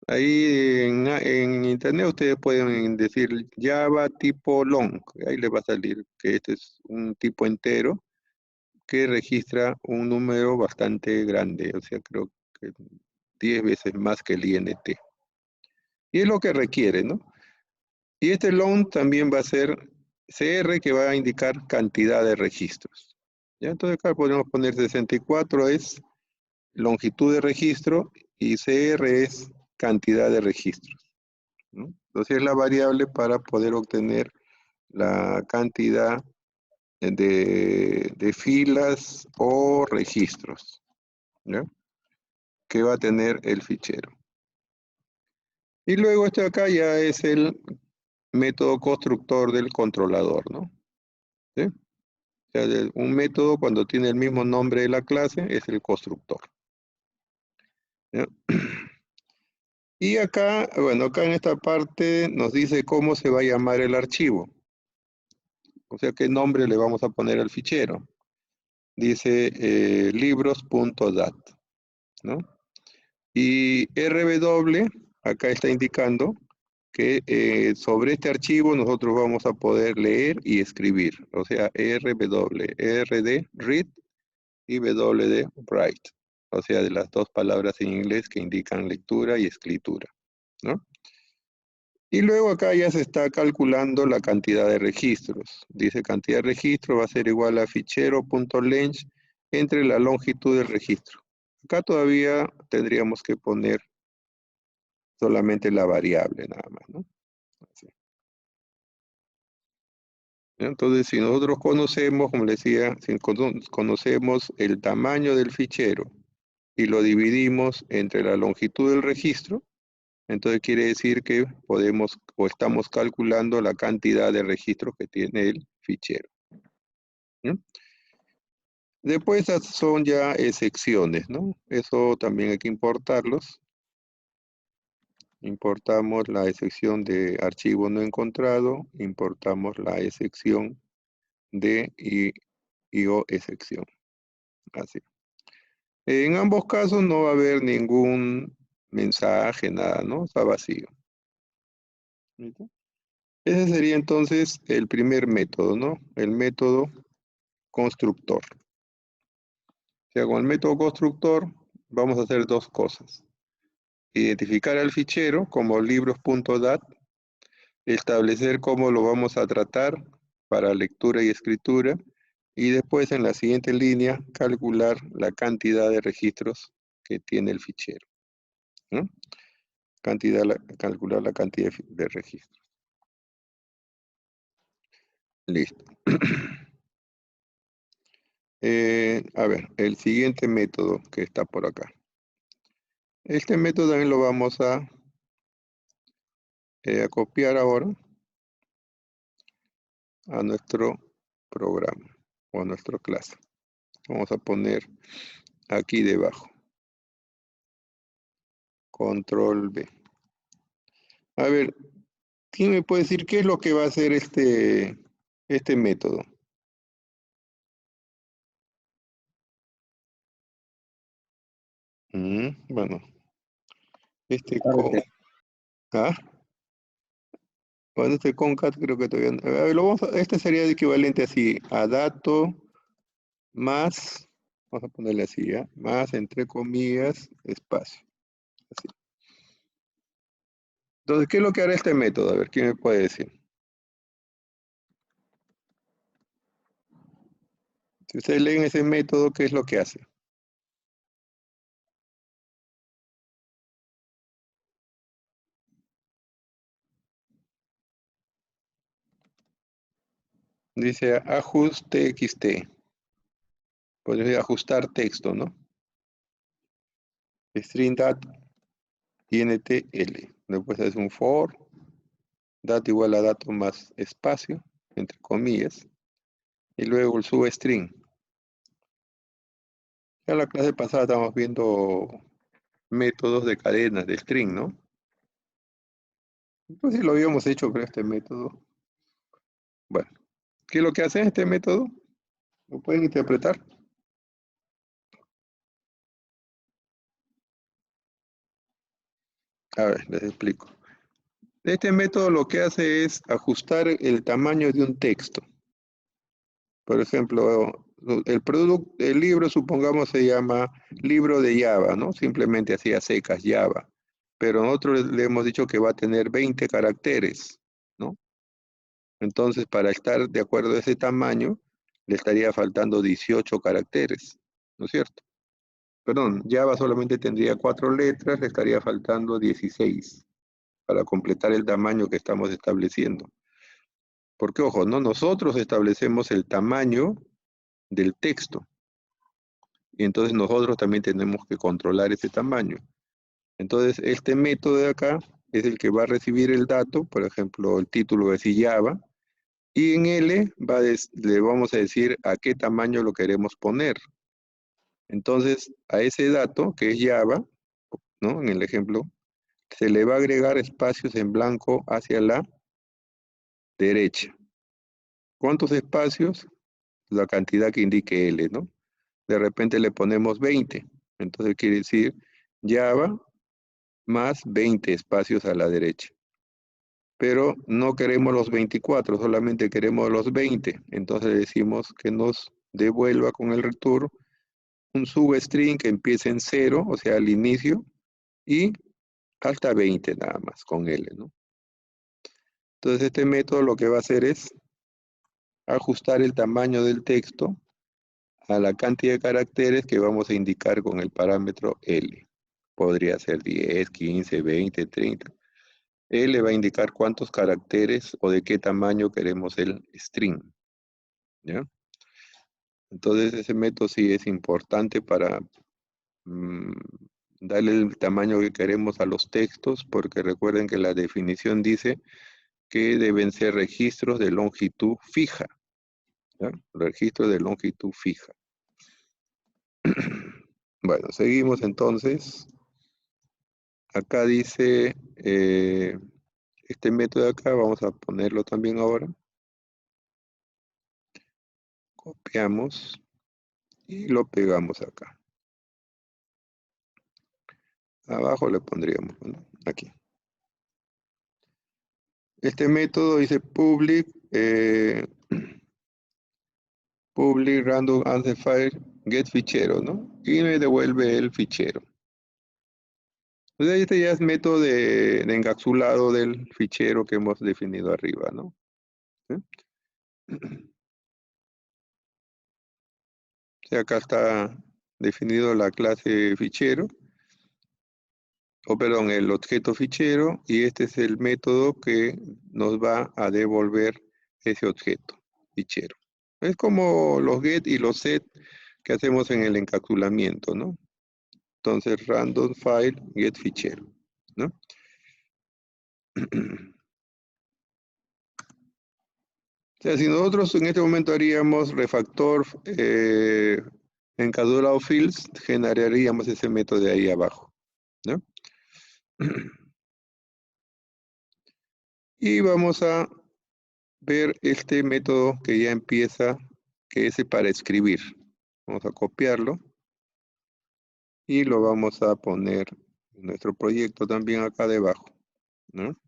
Ahí en internet ustedes pueden decir Java tipo long. Ahí les va a salir que este es un tipo entero que registra un número bastante grande. O sea, creo que 10 veces más que el INT. Y es lo que requiere, ¿no? Y este long también va a ser CR, que va a indicar cantidad de registros. ¿Ya? Entonces acá podemos poner 64 es longitud de registro y CR es cantidad de registros, ¿no? Entonces es la variable para poder obtener la cantidad de filas o registros, ¿ya? Que va a tener el fichero. Y luego este de acá ya es el método constructor del controlador, ¿no? ¿Sí? O sea, un método cuando tiene el mismo nombre de la clase es el constructor, ¿ya? Y acá, bueno, acá en esta parte nos dice cómo se va a llamar el archivo. O sea, qué nombre le vamos a poner al fichero. Dice libros.dat, ¿no? Y RW, acá está indicando que sobre este archivo nosotros vamos a poder leer y escribir. O sea, RW, R de read y W de write. O sea, de las dos palabras en inglés que indican lectura y escritura, ¿no? Y luego acá ya se está calculando la cantidad de registros. Dice cantidad de registro va a ser igual a fichero.length entre la longitud del registro. Acá todavía tendríamos que poner solamente la variable nada más, ¿no? Así. Entonces, si nosotros conocemos, como les decía, si conocemos el tamaño del fichero y lo dividimos entre la longitud del registro, entonces quiere decir que podemos o estamos calculando la cantidad de registros que tiene el fichero, ¿no? Después esas son ya secciones, ¿no? Eso también hay que importarlos. Importamos la excepción de archivo no encontrado, importamos la excepción de IO excepción. Así. En ambos casos no va a haber ningún mensaje, nada, ¿no? Está vacío. ¿Listo? Ese sería entonces el primer método, ¿no? El método constructor. O sea, con el método constructor vamos a hacer dos cosas. Identificar al fichero como libros.dat, establecer cómo lo vamos a tratar para lectura y escritura, y después en la siguiente línea calcular la cantidad de registros que tiene el fichero, ¿no? Calcular la cantidad de registros. Listo. A ver, el siguiente método que está por acá. Este método también lo vamos a copiar ahora a nuestro programa o a nuestra clase. Vamos a poner aquí debajo. Control B. A ver, ¿quién me puede decir qué es lo que va a hacer este método? Bueno, ¿ah? Bueno, este concat creo que todavía no. A ver, este sería el equivalente así, a dato más, vamos a ponerle así, ¿ya? Más, entre comillas, espacio. Así. Entonces, ¿qué es lo que hará este método? A ver, ¿quién me puede decir? Si ustedes leen ese método, ¿qué es lo que hace? Dice ajuste TXT. Podría ajustar texto, ¿no? String dat INTL. Después es un for, dat igual a dato más espacio, entre comillas, y luego el substring. Ya en la clase pasada estábamos viendo métodos de cadenas de string, ¿no? Entonces lo habíamos hecho con este método. Bueno, ¿qué es lo que hace este método? ¿Lo pueden interpretar? A ver, les explico. Este método lo que hace es ajustar el tamaño de un texto. Por ejemplo, el libro, supongamos, se llama libro de Java, ¿no? Simplemente así a secas, Java. Pero nosotros le hemos dicho que va a tener 20 caracteres, ¿no? Entonces, para estar de acuerdo a ese tamaño, le estaría faltando 18 caracteres, ¿no es cierto? Perdón, Java solamente tendría 4 letras, le estaría faltando 16 para completar el tamaño que estamos estableciendo. Porque, ojo, ¿no? Nosotros establecemos el tamaño del texto y entonces nosotros también tenemos que controlar ese tamaño. Entonces, este método de acá es el que va a recibir el dato, por ejemplo, el título es Java, y en L le vamos a decir a qué tamaño lo queremos poner. Entonces, a ese dato, que es Java, ¿no? En el ejemplo, se le va a agregar espacios en blanco hacia la derecha. ¿Cuántos espacios? La cantidad que indique L, ¿no? De repente le ponemos 20. Entonces quiere decir Java más 20 espacios a la derecha. Pero no queremos los 24, solamente queremos los 20. Entonces decimos que nos devuelva con el return un substring que empiece en 0, o sea, al inicio, y hasta 20 nada más con L, ¿no? Entonces este método lo que va a hacer es ajustar el tamaño del texto a la cantidad de caracteres que vamos a indicar con el parámetro L. Podría ser 10, 15, 20, 30. L va a indicar cuántos caracteres o de qué tamaño queremos el string, ¿ya? Entonces ese método sí es importante para mm, darle el tamaño que queremos a los textos, porque recuerden que la definición dice que deben ser registros de longitud fija, ¿ya? Registros de longitud fija. Bueno, seguimos entonces. Acá dice, este método de acá, vamos a ponerlo también ahora. Copiamos y lo pegamos acá. Abajo le pondríamos, ¿no? Aquí. Este método dice public random answer file get fichero, ¿no? Y me devuelve el fichero. Entonces este ya es método de encapsulado del fichero que hemos definido arriba, ¿no? ¿Sí? O sea, acá está definido la clase fichero, o perdón, el objeto fichero, y este es el método que nos va a devolver ese objeto fichero. Es como los get y los set que hacemos en el encapsulamiento, ¿no? Entonces, random file get fichero, ¿no? O sea, si nosotros en este momento haríamos refactor encapsulado fields, generaríamos ese método de ahí abajo, ¿no? Y vamos a ver este método que ya empieza, que es para escribir. Vamos a copiarlo y lo vamos a poner en nuestro proyecto también acá debajo, ¿no?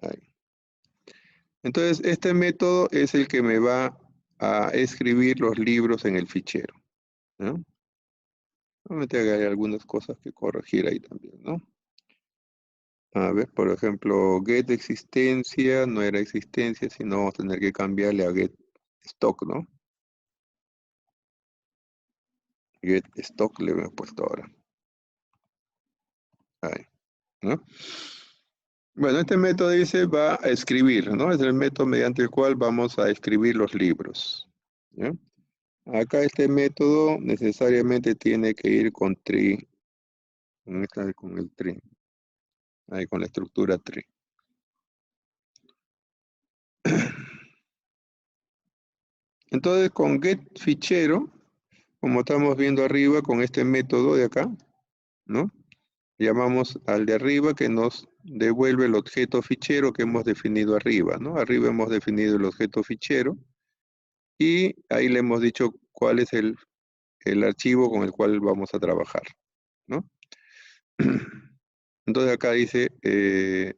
Ahí. Entonces, este método es el que me va a escribir los libros en el fichero, ¿no? Obviamente hay algunas cosas que corregir ahí también, ¿no? A ver, por ejemplo, get existencia no era existencia, sino vamos a tener que cambiarle a get stock, ¿no? Get stock le hemos puesto ahora. Ahí, ¿no? Bueno, este método dice va a escribir, ¿no? Es el método mediante el cual vamos a escribir los libros, ¿ya? Acá este método necesariamente tiene que ir con tree, con el tree, ahí con la estructura tree. Entonces con get fichero, como estamos viendo arriba con este método de acá, ¿no? Llamamos al de arriba que nos devuelve el objeto fichero que hemos definido arriba, ¿no? Arriba hemos definido el objeto fichero y ahí le hemos dicho cuál es el archivo con el cual vamos a trabajar, ¿no? Entonces acá dice,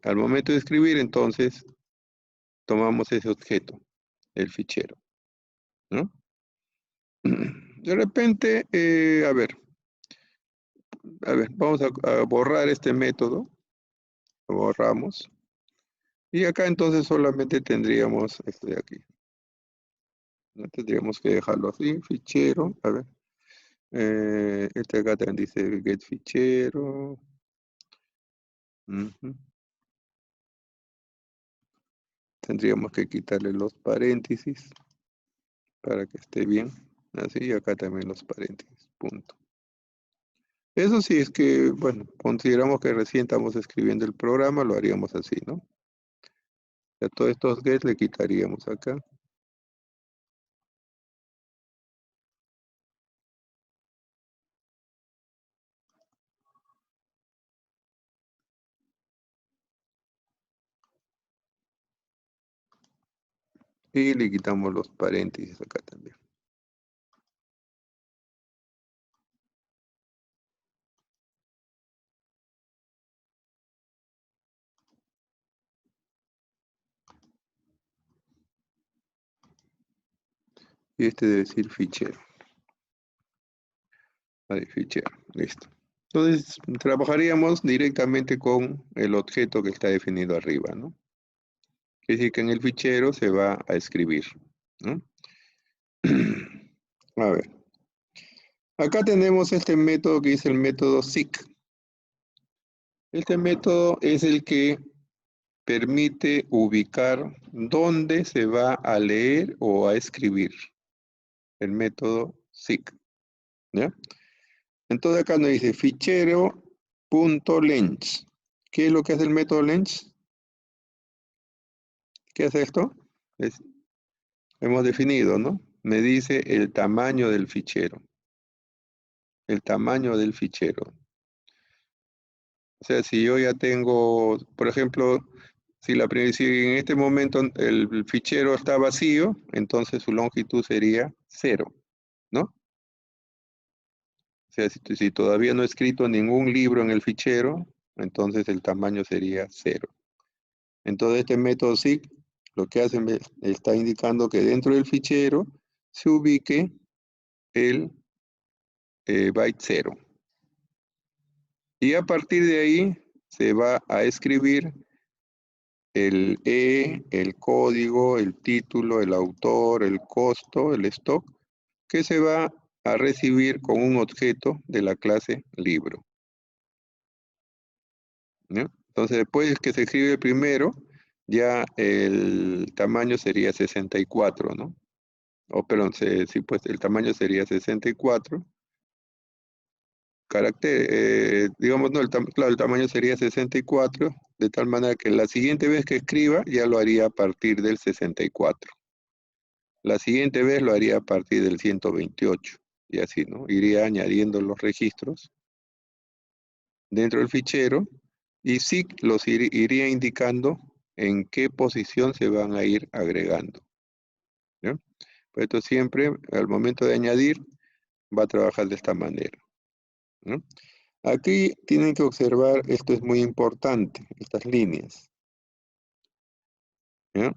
al momento de escribir, entonces, tomamos ese objeto, el fichero, ¿no? De repente, vamos a borrar este método, lo borramos, y acá entonces solamente tendríamos esto de aquí. No tendríamos que dejarlo así, fichero, a ver. Este acá también dice get fichero. Ujú. Tendríamos que quitarle los paréntesis para que esté bien. Así, y acá también los paréntesis, punto. Eso sí es que, bueno, consideramos que recién estamos escribiendo el programa, lo haríamos así, ¿no? A todos estos get le quitaríamos acá. Y le quitamos los paréntesis acá también. Y este debe decir fichero. Ahí, fichero, listo. Entonces, trabajaríamos directamente con el objeto que está definido arriba, ¿no? Es decir, que en el fichero se va a escribir, ¿no? A ver. Acá tenemos este método que dice el método seek. Este método es el que permite ubicar dónde se va a leer o a escribir. El método seek, ¿ya? Entonces acá nos dice fichero.length. ¿Qué es lo que hace el método length? ¿Qué hace esto? Hemos definido, ¿no? Me dice el tamaño del fichero. El tamaño del fichero. O sea, si yo ya tengo, por ejemplo, si en este momento el fichero está vacío, entonces su longitud sería 0, ¿no? O sea, si todavía no he escrito ningún libro en el fichero, entonces el tamaño sería 0. Entonces este método seek lo que hace está indicando que dentro del fichero se ubique el byte 0. Y a partir de ahí se va a escribir el el código, el título, el autor, el costo, el stock, que se va a recibir con un objeto de la clase libro, ¿no? Entonces, después que se escribe el primero, ya el tamaño sería 64, ¿no? O, perdón, sí, pues el tamaño sería 64 caracteres, digamos, no, claro, el tamaño sería 64, de tal manera que la siguiente vez que escriba ya lo haría a partir del 64. La siguiente vez lo haría a partir del 128 y así, ¿no? Iría añadiendo los registros dentro del fichero y sí los iría indicando en qué posición se van a ir agregando, ¿ya? Pues esto siempre, al momento de añadir, va a trabajar de esta manera, ¿no? Aquí tienen que observar, esto es muy importante, estas líneas, ¿ya?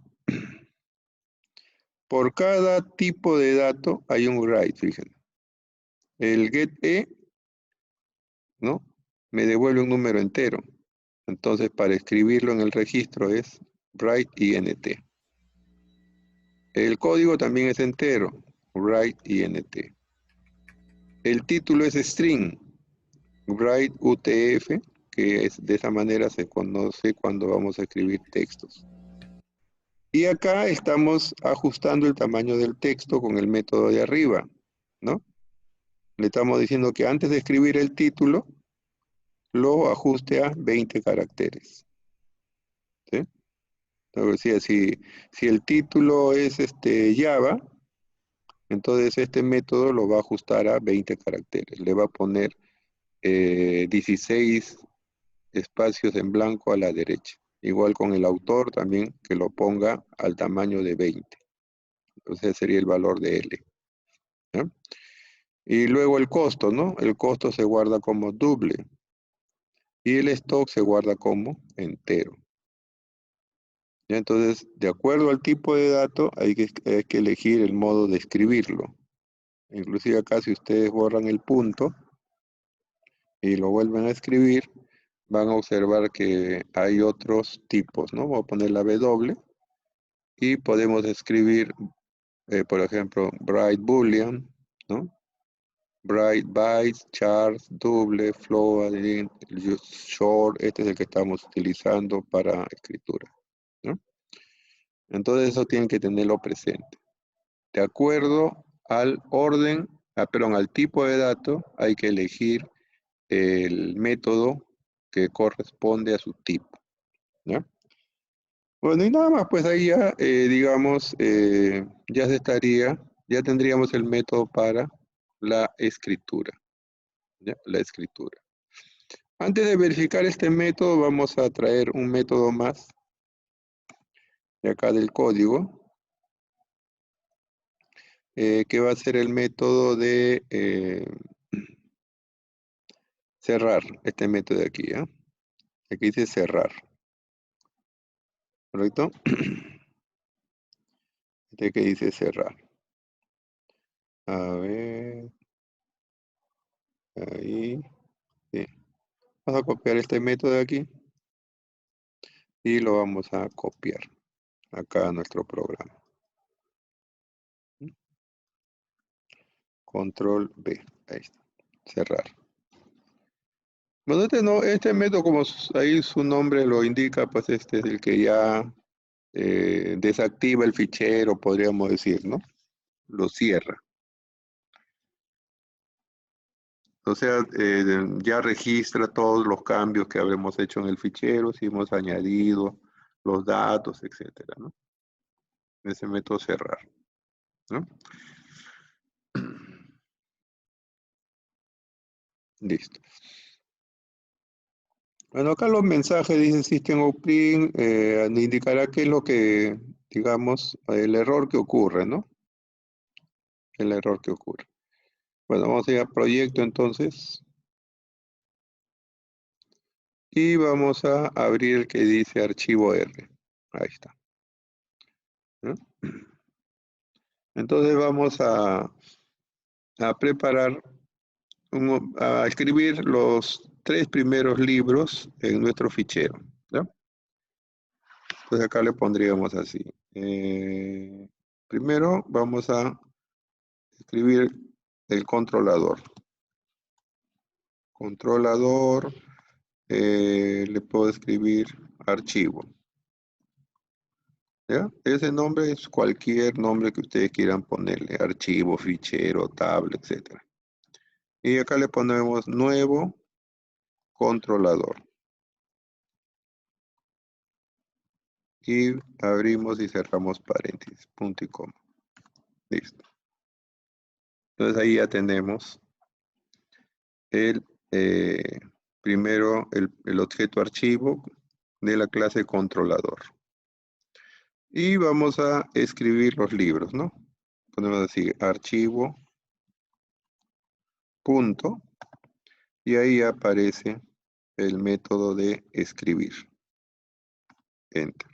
Por cada tipo de dato hay un write, fíjense. El getE, ¿no? Me devuelve un número entero. Entonces, para escribirlo en el registro es write int. El código también es entero, write int. El título es string, write utf, que es de esa manera se conoce cuando vamos a escribir textos. Y acá estamos ajustando el tamaño del texto con el método de arriba, ¿no? Le estamos diciendo que antes de escribir el título, lo ajuste a 20 caracteres, ¿sí? Entonces, si el título es Java, entonces este método lo va a ajustar a 20 caracteres. Le va a poner 16 espacios en blanco a la derecha. Igual con el autor también, que lo ponga al tamaño de 20. Entonces sería el valor de L, ¿no? Y luego el costo, ¿no? El costo se guarda como doble. y el stock se guarda como entero. ¿Ya? Entonces, de acuerdo al tipo de dato, hay que elegir el modo de escribirlo. Inclusive acá, si ustedes borran el punto y lo vuelven a escribir, van a observar que hay otros tipos, ¿no? Voy a poner la W y podemos escribir, por ejemplo, Bright Boolean, ¿no? Bright bytes, chars, double, float, short, este es el que estamos utilizando para escritura, ¿no? Entonces eso tienen que tenerlo presente. De acuerdo al orden, perdón, al tipo de dato, hay que elegir el método que corresponde a su tipo, ¿no? Bueno, y nada más, pues ahí ya, digamos, ya ya tendríamos el método para la escritura, ¿ya? La escritura. Antes de verificar este método, vamos a traer un método más de acá del código, que va a ser el método de cerrar, este método de aquí, ¿ya? Aquí dice cerrar, ¿correcto? Este que dice cerrar. A ver, ahí, sí. Vamos a copiar este método de aquí y lo vamos a copiar acá a nuestro programa. Control B, ahí está, cerrar. Bueno, este método, como ahí su nombre lo indica, pues este es el que ya desactiva el fichero, podríamos decir, ¿no? Lo cierra. O sea, ya registra todos los cambios que habremos hecho en el fichero, si hemos añadido los datos, etcétera, ¿no? Ese método cerrar, ¿no? Listo. Bueno, acá los mensajes dicen System out print, indicará qué es lo que, digamos, el error que ocurre, ¿no? El error que ocurre. Bueno, vamos a ir a proyecto entonces. Y vamos a abrir el que dice archivo R. Ahí está. ¿No? Entonces vamos a preparar, a escribir los 3 primeros libros en nuestro fichero. ¿Ya? Entonces acá le pondríamos así. Primero vamos a escribir el controlador. Controlador, le puedo escribir archivo. ¿Ya? Ese nombre es cualquier nombre que ustedes quieran ponerle. Archivo, fichero, tabla, etc. Y acá le ponemos nuevo controlador. Y abrimos y cerramos paréntesis, punto y coma. Listo. Entonces ahí ya tenemos el primero el objeto archivo de la clase controlador. Y vamos a escribir los libros, ¿no? Ponemos así, archivo, punto, y ahí aparece el método de escribir. Enter.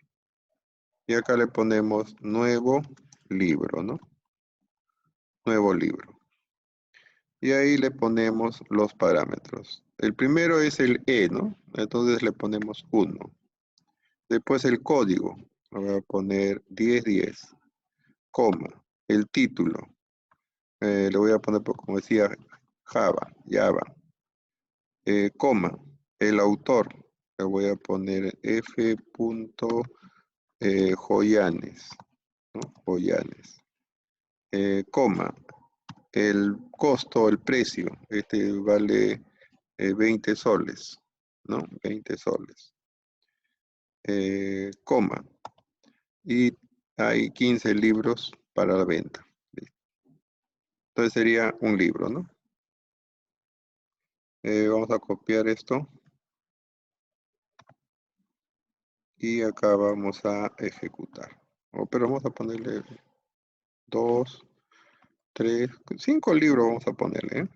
Y acá le ponemos nuevo libro, ¿no? Nuevo libro. Y ahí le ponemos los parámetros. El primero es el E, ¿no? Entonces le ponemos 1. Después el código. Lo voy a poner 1010, coma. El título. Le voy a poner, como decía, Java. Coma. El autor. Le voy a poner F. Joyanes. ¿No? Joyanes. Coma. El costo, el precio. Este vale 20 soles. ¿No? 20 soles. Coma. Y hay 15 libros para la venta. Entonces sería un libro, ¿no? Vamos a copiar esto. Y acá vamos a ejecutar. Pero vamos a ponerle 2, 3, 5 libros vamos a ponerle.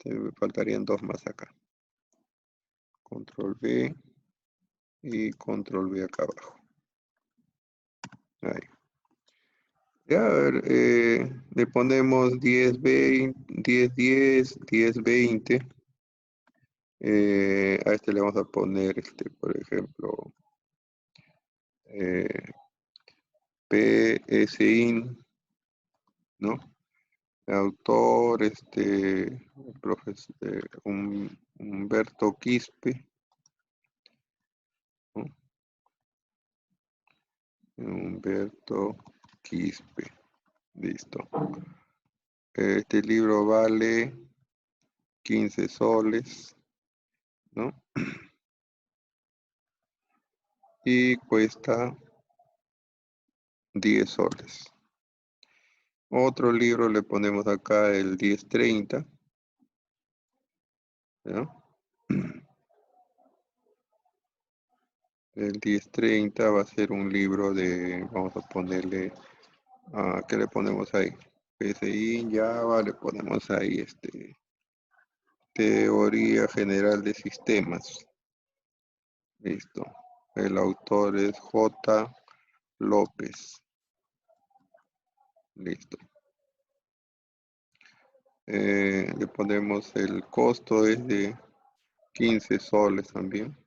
Me faltarían 2 más acá. control V y control V acá abajo. Ahí. Ya, a ver, le ponemos 10, 20, 10, 10, 10, 20. A este le vamos a poner, por ejemplo, PSIN, ¿no? Autor, Humberto Quispe, ¿no? Humberto Quispe, listo. Este libro vale 15 soles, ¿no? Y cuesta 10 soles. Otro libro le ponemos acá el 1030, ¿no? El 1030 va a ser un libro de, vamos a ponerle, ¿qué le ponemos ahí? PSI, Java, le ponemos ahí Teoría General de Sistemas. Listo. El autor es J. López. Listo. Le ponemos el costo es de 15 soles también.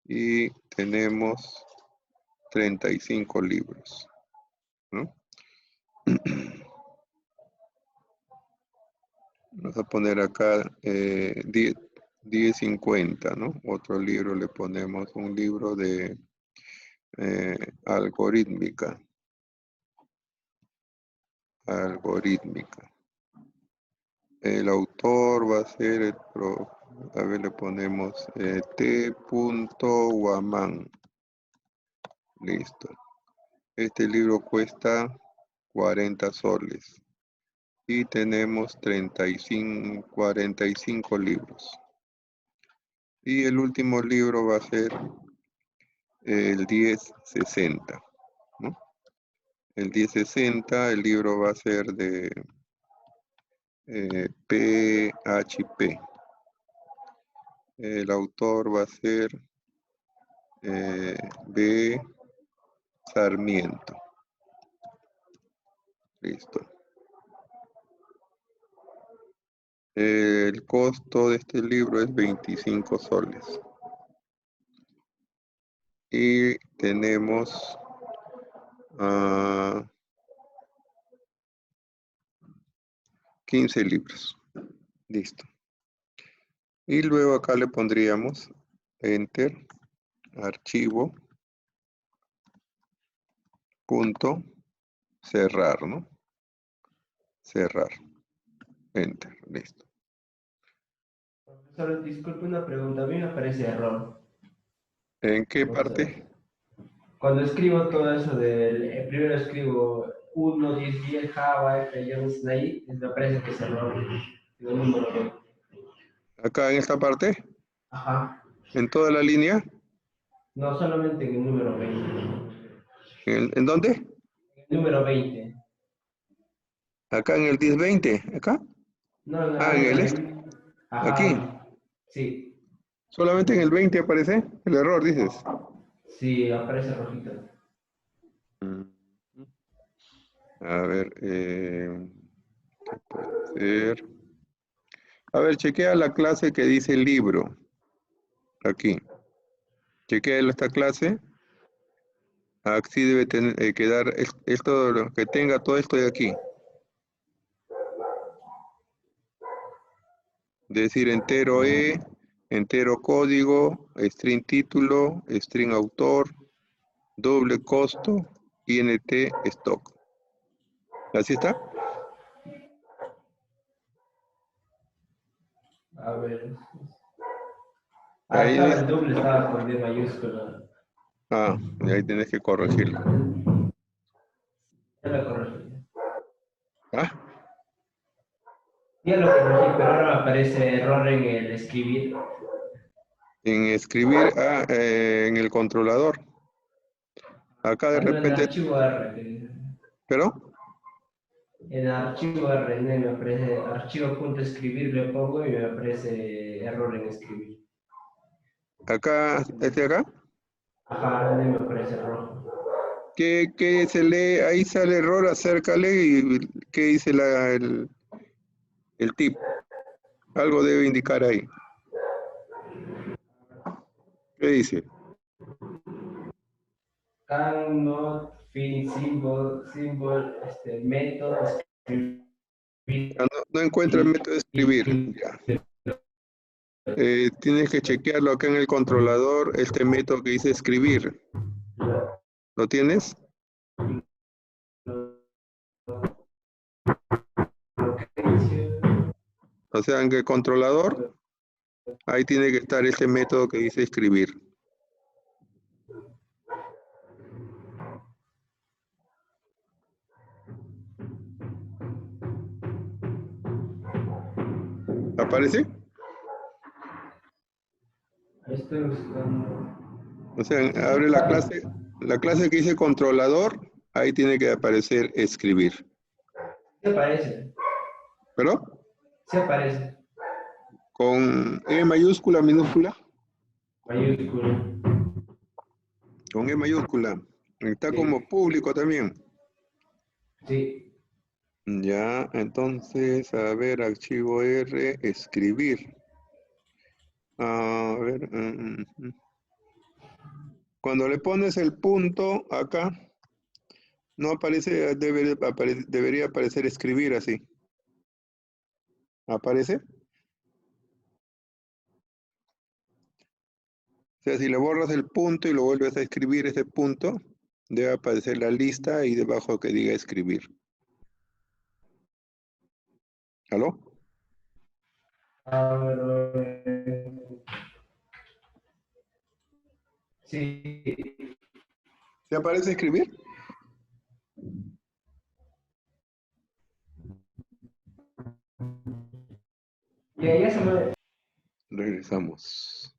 Y tenemos 35 libros, ¿no? Vamos a poner acá 1050, ¿no? Otro libro le ponemos un libro de algorítmica. Algorítmica. El autor va a ser a ver, le ponemos T. Guamán. Listo. Este libro cuesta 40 soles. Y tenemos 45 libros. Y el último libro va a ser el 1060, ¿no? El 1060, el libro va a ser de PHP. El autor va a ser B. Sarmiento. Listo. El costo de este libro es 25 soles. Y tenemos 15 libros. Listo. Y luego acá le pondríamos Enter, archivo, punto, cerrar, ¿no? Cerrar. Enter. Listo. Profesor, disculpe una pregunta. A mí me aparece error. ¿En qué O sea, parte? cuando escribo todo eso primero escribo 1, 10, 10, Java, Jones, ahí, me aparece que es error. El número 20. Acá en esta parte, Ajá. en toda la línea. No, solamente en el número 20. ¿En dónde? En el número 20. Acá en el 1020. ¿Acá? No, no, En el Ajá, Aquí. ahí. Sí. Solamente en el 20 aparece el error, dices. Sí, aparece rojito. Mm. A ver, ¿qué puede ser? A ver, chequea la clase que dice libro. Aquí. Chequea esta clase. Aquí debe quedar esto, lo que tenga todo esto de aquí. Decir entero E, entero código, string título, string autor, doble costo, INT stock. ¿Así está? A ver. Ahí Estaba dice. el doble, estaba con D mayúscula. Y ahí tienes que corregirlo. Ya lo corregí. ¿Ah? Ya lo corregí, pero ahora me aparece error en el escribir. En escribir, en el controlador. Acá de No, en el repente, archivo R. ¿pero? En el archivo R me aparece archivo.escribir, le pongo y me aparece error en escribir. Acá, este de acá. Ajá, ahora me aparece rojo. ¿Qué se lee? Ahí sale error, acércale y ¿qué dice el tip? Algo debe indicar ahí. ¿Qué dice? Can not find método, No encuentra el método de escribir. Ya. Tienes que chequearlo acá en el controlador, este método que dice escribir. ¿Lo tienes? O sea, en el controlador, ahí tiene que estar este método que dice escribir. ¿Aparece? Estoy buscando. O sea, abre la clase que dice controlador, ahí tiene que aparecer escribir. Sí aparece. ¿Pero? Sí aparece. ¿Con E mayúscula, minúscula? Mayúscula. Con E mayúscula. Está Sí. como público también. Sí. Ya, entonces, a ver, archivo R, escribir. A ver, cuando le pones el punto acá, no aparece, debería aparecer escribir así. ¿Aparece? O sea, si le borras el punto y lo vuelves a escribir ese punto, debe aparecer la lista y debajo que diga escribir. ¿Aló? Sí. ¿Se aparece escribir? Ya se me... Regresamos.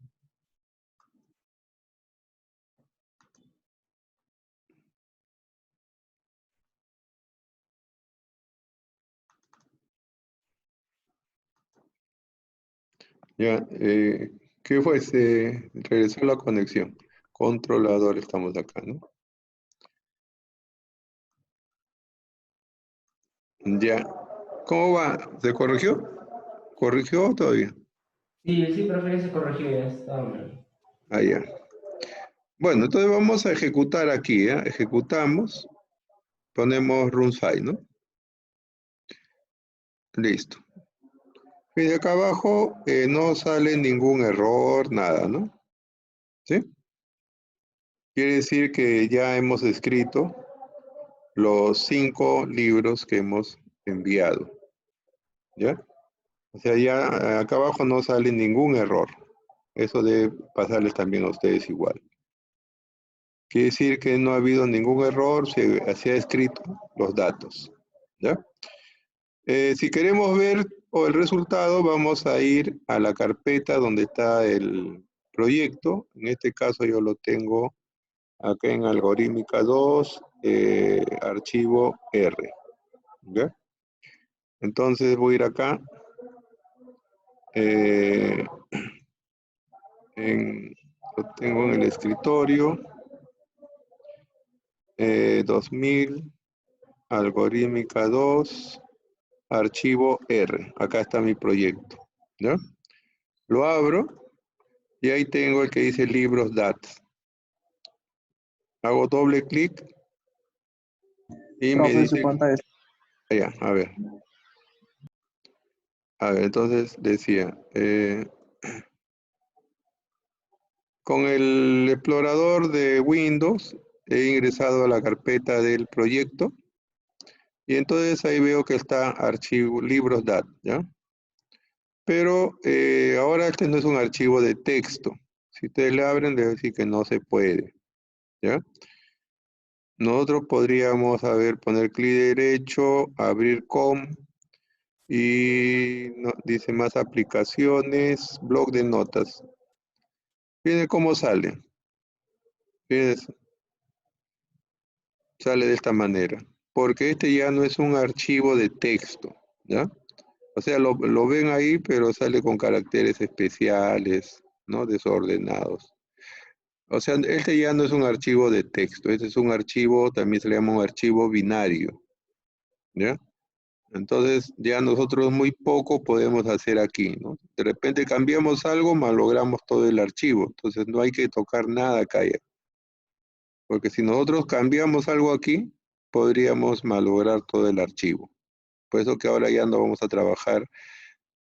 Ya, ¿qué fue? Se regresó la conexión. Controlador, estamos acá, ¿no? Ya. ¿Cómo va? ¿Se corrigió? ¿Corrigió todavía? Sí, profe, ya se corrigió, ya está mal. Ah, ya. Bueno, entonces vamos a ejecutar aquí, ¿eh? Ejecutamos, ponemos runside, ¿no? Listo. Y de acá abajo no sale ningún error, nada, ¿no? ¿Sí? Quiere decir que ya hemos escrito los 5 libros que hemos enviado, ¿ya? O sea, ya acá abajo no sale ningún error. Eso debe pasarles también a ustedes igual. Quiere decir que no ha habido ningún error, se ha escrito los datos, ¿ya? Si queremos ver el resultado, vamos a ir a la carpeta donde está el proyecto. En este caso yo lo tengo acá en Algorítmica 2, archivo R. ¿Ya? Entonces voy a ir acá. Lo tengo en el escritorio. 2000, Algorítmica 2, archivo R. Acá está mi proyecto. ¿Ya? Lo abro y ahí tengo el que dice libros DAT. Hago doble clic y me Profe, en su dice, pantalla. ya, a ver. A ver, entonces decía, con el explorador de Windows he ingresado a la carpeta del proyecto y entonces ahí veo que está archivo libros DAT, ¿ya? Pero ahora este no es un archivo de texto. Si ustedes le abren, debe decir que no se puede, ¿ya? Nosotros podríamos, poner clic derecho, abrir com, y dice más aplicaciones, blog de notas. Fíjense cómo sale. Fíjense, sale de esta manera. Porque este ya no es un archivo de texto, ¿ya? O sea, lo ven ahí, pero sale con caracteres especiales, ¿no? Desordenados. O sea, este ya no es un archivo de texto, este es un archivo, también se le llama un archivo binario, ¿ya? Entonces, ya nosotros muy poco podemos hacer aquí, ¿no? De repente cambiamos algo, malogramos todo el archivo, entonces no hay que tocar nada acá ya. Porque si nosotros cambiamos algo aquí, podríamos malograr todo el archivo. Por eso que ahora ya no vamos a trabajar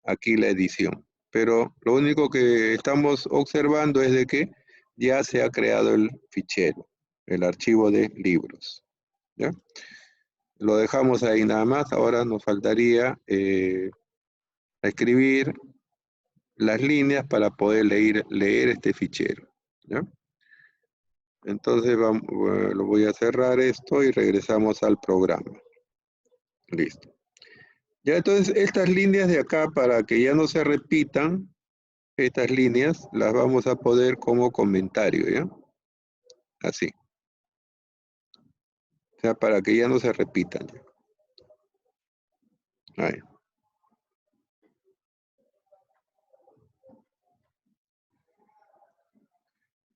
aquí la edición. Pero lo único que estamos observando es de que ya se ha creado el fichero, el archivo de libros. ¿Ya? Lo dejamos ahí nada más. Ahora nos faltaría escribir las líneas para poder leer este fichero. ¿Ya? Entonces lo voy a cerrar esto y regresamos al programa. Listo. Ya entonces estas líneas de acá, para que ya no se repitan, estas líneas las vamos a poner como comentario, ¿ya? Así. O sea, para que ya no se repitan. Ahí.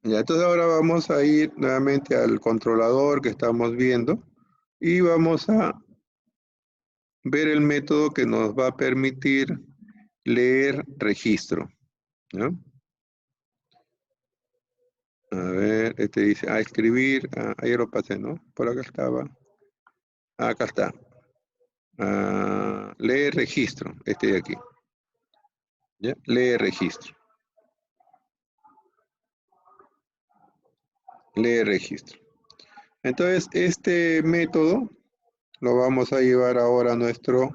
Ya, entonces ahora vamos a ir nuevamente al controlador que estamos viendo y vamos a ver el método que nos va a permitir leer registro, ¿no? A ver, este dice, escribir, ahí lo pasé, ¿no? Por acá estaba. Acá está. Leer registro, este de aquí. ¿Ya? Leer registro. Leer registro. Entonces, este método lo vamos a llevar ahora a nuestro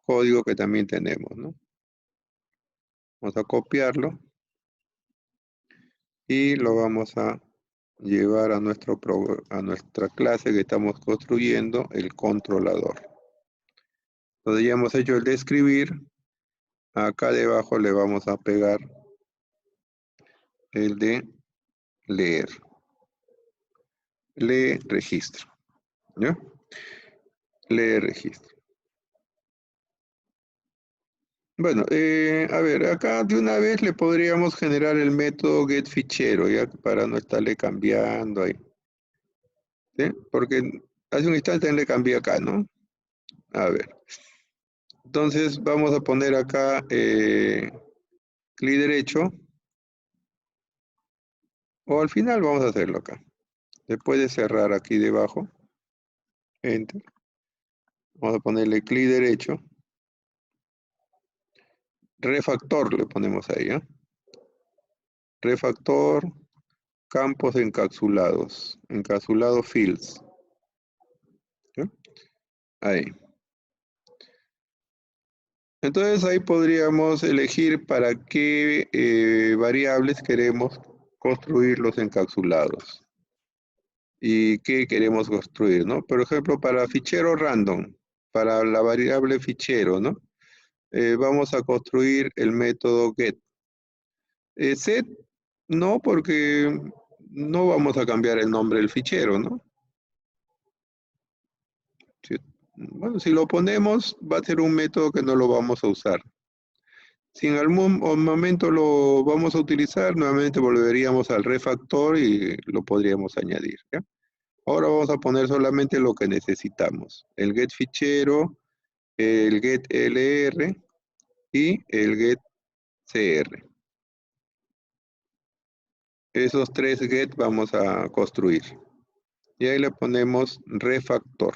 código que también tenemos, ¿no? Vamos a copiarlo y lo vamos a llevar a nuestra clase que estamos construyendo, el controlador. Entonces ya hemos hecho el de escribir. Acá debajo le vamos a pegar el de leer. Lee registro. ¿Ya? Lee registro. Bueno, a ver, acá de una vez le podríamos generar el método getFichero, ya para no estarle cambiando ahí. ¿Sí? Porque hace un instante le cambié acá, ¿no? A ver. Entonces vamos a poner acá clic derecho. O al final vamos a hacerlo acá. Después de cerrar aquí debajo. Enter. Vamos a ponerle clic derecho. Refactor le ponemos ahí, ¿eh? Refactor, campos encapsulados. Encapsulado fields. ¿Sí? Ahí. Entonces ahí podríamos elegir para qué variables queremos construir los encapsulados. Y qué queremos construir, ¿no? Por ejemplo, para fichero random, para la variable fichero, ¿no? Vamos a construir el método get. Set, no, porque no vamos a cambiar el nombre del fichero, ¿no? Bueno, si lo ponemos, va a ser un método que no lo vamos a usar. Si en algún momento lo vamos a utilizar, nuevamente volveríamos al refactor y lo podríamos añadir, ¿ya? Ahora vamos a poner solamente lo que necesitamos. El get fichero, el get lr y el get cr. Esos tres get vamos a construir. Y ahí le ponemos refactor.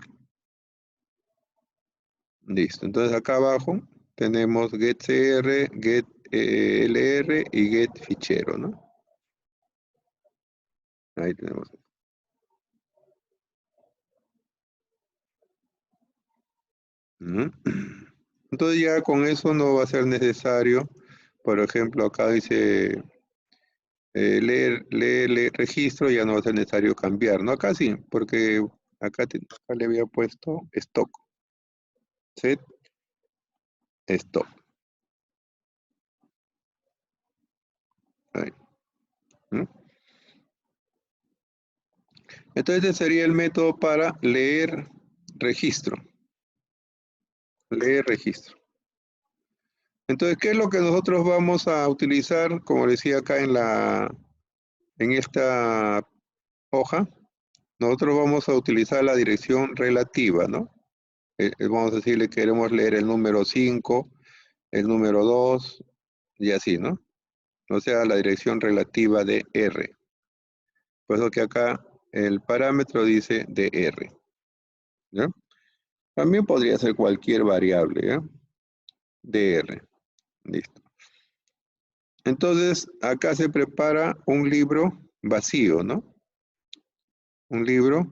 Listo. Entonces acá abajo tenemos getCR, getLR y getFichero, ¿no? Ahí tenemos. Entonces ya con eso no va a ser necesario. Por ejemplo, acá dice leer registro, ya no va a ser necesario cambiar, ¿no? Acá sí, porque acá le había puesto stock. Set stock. Ahí. Entonces este sería el método para leer registro. Leer registro. Entonces, ¿qué es lo que nosotros vamos a utilizar? Como decía acá en esta hoja, nosotros vamos a utilizar la dirección relativa, ¿no? Vamos a decirle que queremos leer el número 5, el número 2 y así, ¿no? O sea, la dirección relativa de R. Por eso que acá el parámetro dice dr, ¿ya? También podría ser cualquier variable, ¿ya? Dr, listo. Entonces, acá se prepara un libro vacío, ¿no? Un libro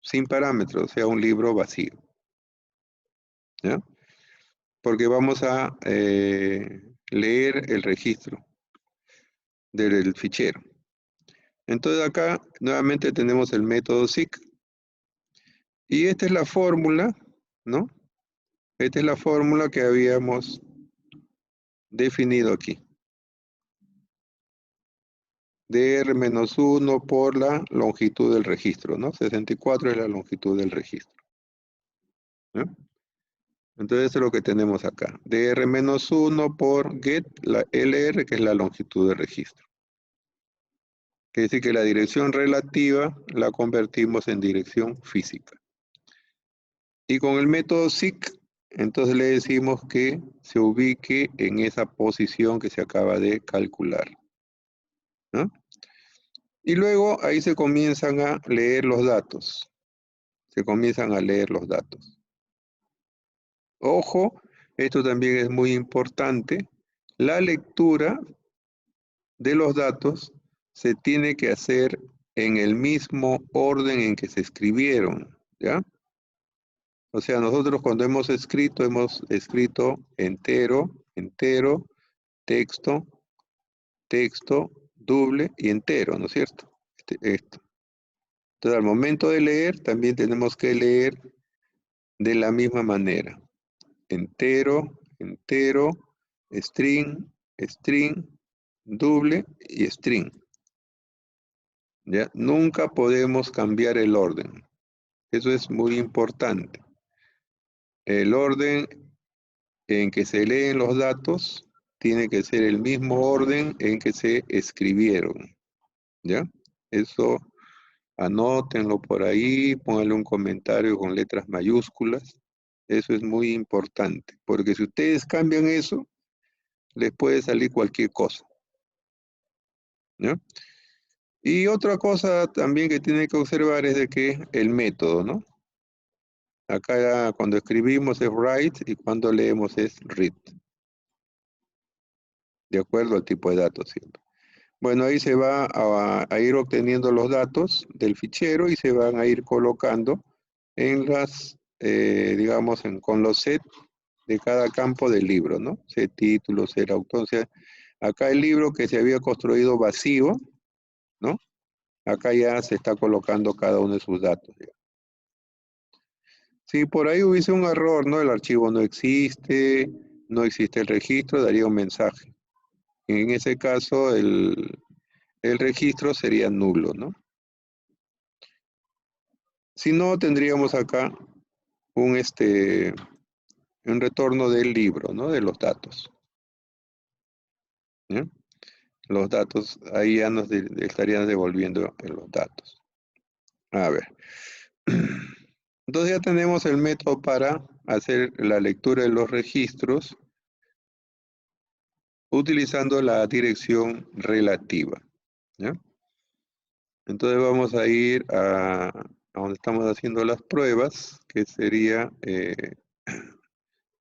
sin parámetros, o sea, un libro vacío, ¿ya? Porque vamos a leer el registro del fichero. Entonces acá nuevamente tenemos el método seek. Y esta es la fórmula, ¿no? Esta es la fórmula que habíamos definido aquí. dr-1 por la longitud del registro, ¿no? 64 es la longitud del registro, ¿no? Entonces eso es lo que tenemos acá. dr-1 por get, la lr, que es la longitud del registro. Quiere decir que la dirección relativa la convertimos en dirección física. Y con el método seek, entonces le decimos que se ubique en esa posición que se acaba de calcular, ¿no? Y luego ahí se comienzan a leer los datos. Se comienzan a leer los datos. Ojo, esto también es muy importante. La lectura de los datos se tiene que hacer en el mismo orden en que se escribieron, ¿ya? O sea, nosotros cuando hemos escrito entero, entero, texto, texto, doble y entero, ¿no es cierto? Esto. Entonces, al momento de leer, también tenemos que leer de la misma manera. Entero, entero, string, string, doble y string. ¿Ya? Nunca podemos cambiar el orden. Eso es muy importante. El orden en que se leen los datos tiene que ser el mismo orden en que se escribieron, ¿ya? Eso anótenlo por ahí, pónganle un comentario con letras mayúsculas. Eso es muy importante, porque si ustedes cambian eso, les puede salir cualquier cosa, ¿ya? Y otra cosa también que tienen que observar es de que el método, ¿no? Acá cuando escribimos es write y cuando leemos es read. De acuerdo al tipo de datos siempre. Bueno, ahí se va a ir obteniendo los datos del fichero y se van a ir colocando en las, digamos, con los sets de cada campo del libro, ¿no? Set título, set autor. O sea, acá el libro que se había construido vacío, ¿no? Acá ya se está colocando cada uno de sus datos. Si por ahí hubiese un error, ¿no? El archivo no existe el registro, daría un mensaje. En ese caso, el registro sería nulo, ¿no? Si no, tendríamos acá un retorno del libro, ¿no? De los datos. ¿Ya? Los datos, ahí ya nos estarían devolviendo los datos. A ver. Entonces ya tenemos el método para hacer la lectura de los registros utilizando la dirección relativa, ¿ya? Entonces vamos a ir a donde estamos haciendo las pruebas, que sería,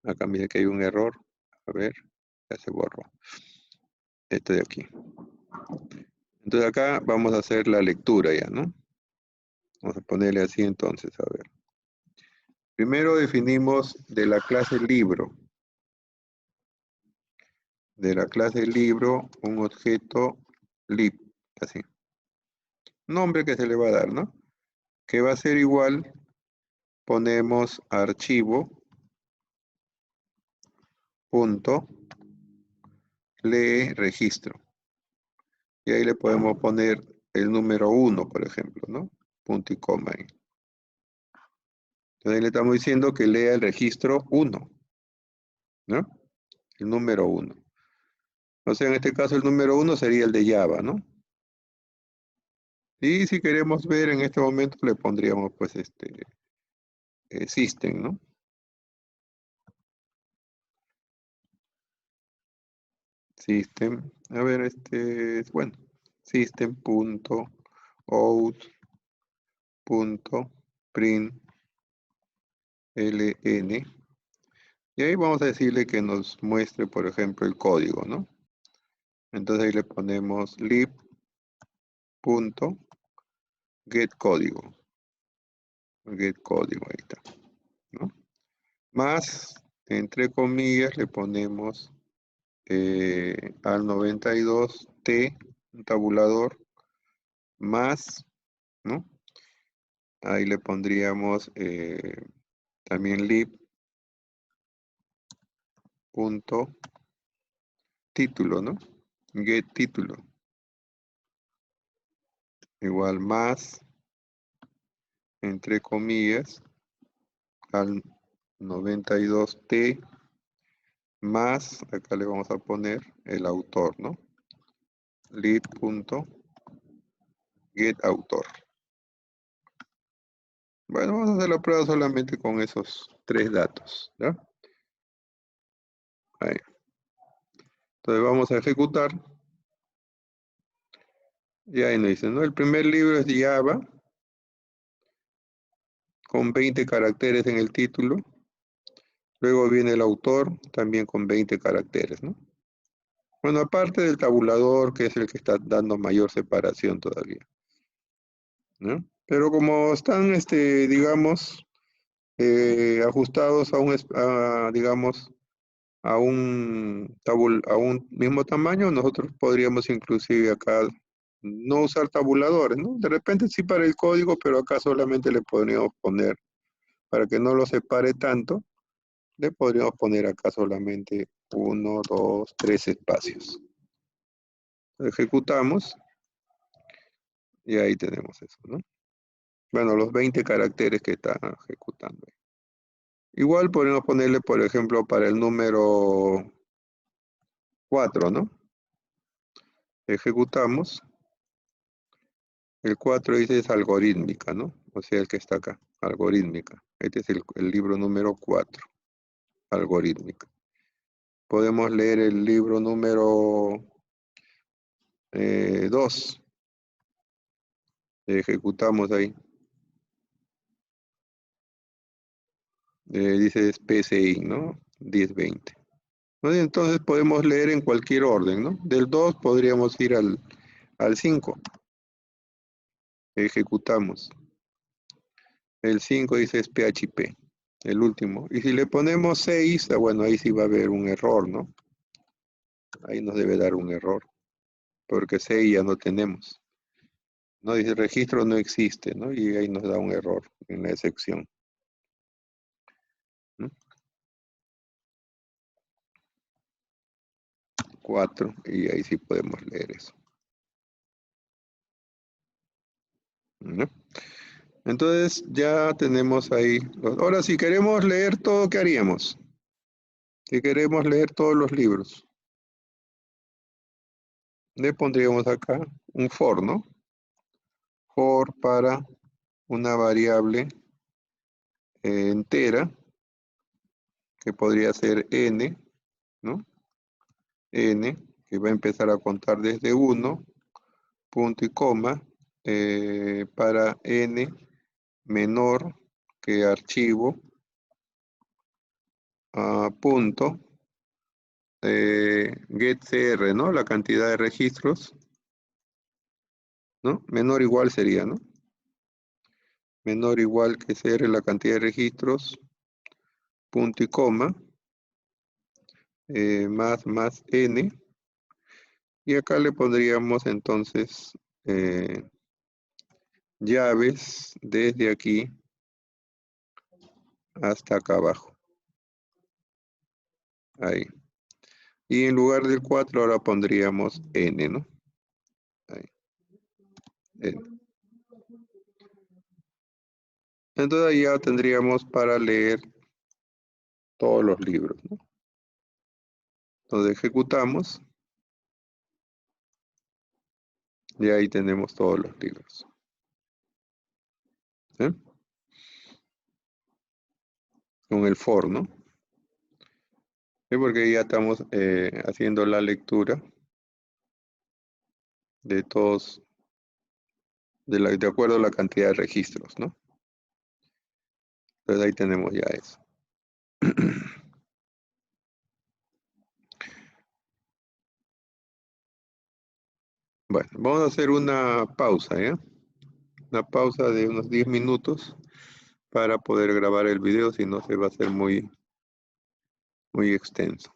acá mira que hay un error, a ver, ya se borró, este de aquí. Entonces acá vamos a hacer la lectura ya, ¿no? Vamos a ponerle así entonces, a ver. Primero definimos de la clase libro. De la clase libro, un objeto lib, así. Nombre que se le va a dar, ¿no? Que va a ser igual, ponemos archivo, punto, lee registro. Y ahí le podemos poner el número 1, por ejemplo, ¿no? Punto y coma ahí. Entonces le estamos diciendo que lea el registro 1, ¿no? el número 1. O sea, en este caso el número 1 sería el de Java, ¿no? Y si queremos ver en este momento le pondríamos pues system, ¿no? System, a ver, bueno, system.out.println. Y ahí vamos a decirle que nos muestre, por ejemplo, el código, ¿no? Entonces ahí le ponemos lib.getCódigo. GetCódigo, ahí está, ¿no? Más, entre comillas, le ponemos al 92T, un tabulador, más, ¿no? Ahí le pondríamos también lib.título, ¿no? Get título. Igual más, entre comillas, al 92T, más, acá le vamos a poner el autor, ¿no? lib.getAutor. Bueno, vamos a hacer la prueba solamente con esos 3 datos, ¿ya? Ahí. Entonces vamos a ejecutar. Y ahí nos dice, ¿no? El primer libro es Java, con 20 caracteres en el título. Luego viene el autor, también con 20 caracteres, ¿no? Bueno, aparte del tabulador, que es el que está dando mayor separación todavía, ¿no? Pero como están, digamos, ajustados digamos, a un mismo tamaño, nosotros podríamos inclusive acá no usar tabuladores, ¿no? De repente sí para el código, pero acá solamente le podríamos poner, para que no lo separe tanto, le podríamos poner acá solamente 1, 2, 3 espacios. Ejecutamos y ahí tenemos eso, ¿no? Bueno, los 20 caracteres que está ejecutando. Igual podemos ponerle, por ejemplo, para el número 4, ¿no? Ejecutamos. El 4 dice es algorítmica, ¿no? O sea, el que está acá, algorítmica. Este es el libro número 4, algorítmica. Podemos leer el libro número 2. Ejecutamos ahí. Dice PCI, ¿no? 1020. Entonces podemos leer en cualquier orden, ¿no? Del 2 podríamos ir al 5. Ejecutamos. El 5 dice es PHP, el último. Y si le ponemos 6, bueno, ahí sí va a haber un error, ¿no? Ahí nos debe dar un error, porque 6 ya no tenemos. No dice registro no existe, ¿no? Y ahí nos da un error en la excepción. ¿No? 4, y ahí sí podemos leer eso. ¿No? Entonces ya tenemos ahí. Ahora, si queremos leer todo, ¿qué haríamos? Si queremos leer todos los libros, le pondríamos acá un for, ¿no? For para una variable entera, que podría ser n, ¿no? N, que va a empezar a contar desde 1, punto y coma, para n menor que archivo, punto, getCR, ¿no? La cantidad de registros, ¿no? Menor igual sería, ¿no? Menor igual que CR la cantidad de registros, punto y coma, más n. Y acá le pondríamos entonces llaves desde aquí hasta acá abajo. Ahí. Y en lugar del 4 ahora pondríamos n, ¿no? Ahí. N. Entonces ahí ya tendríamos para leer todos los libros, ¿no? Entonces ejecutamos. Y ahí tenemos todos los libros. ¿Sí? Con el for, ¿no? Sí, porque ya estamos haciendo la lectura de todos, de acuerdo a la cantidad de registros, ¿no? Entonces ahí tenemos ya eso. Bueno, vamos a hacer una pausa, ¿ya? Una pausa de unos 10 minutos para poder grabar el video, si no se va a hacer muy extenso.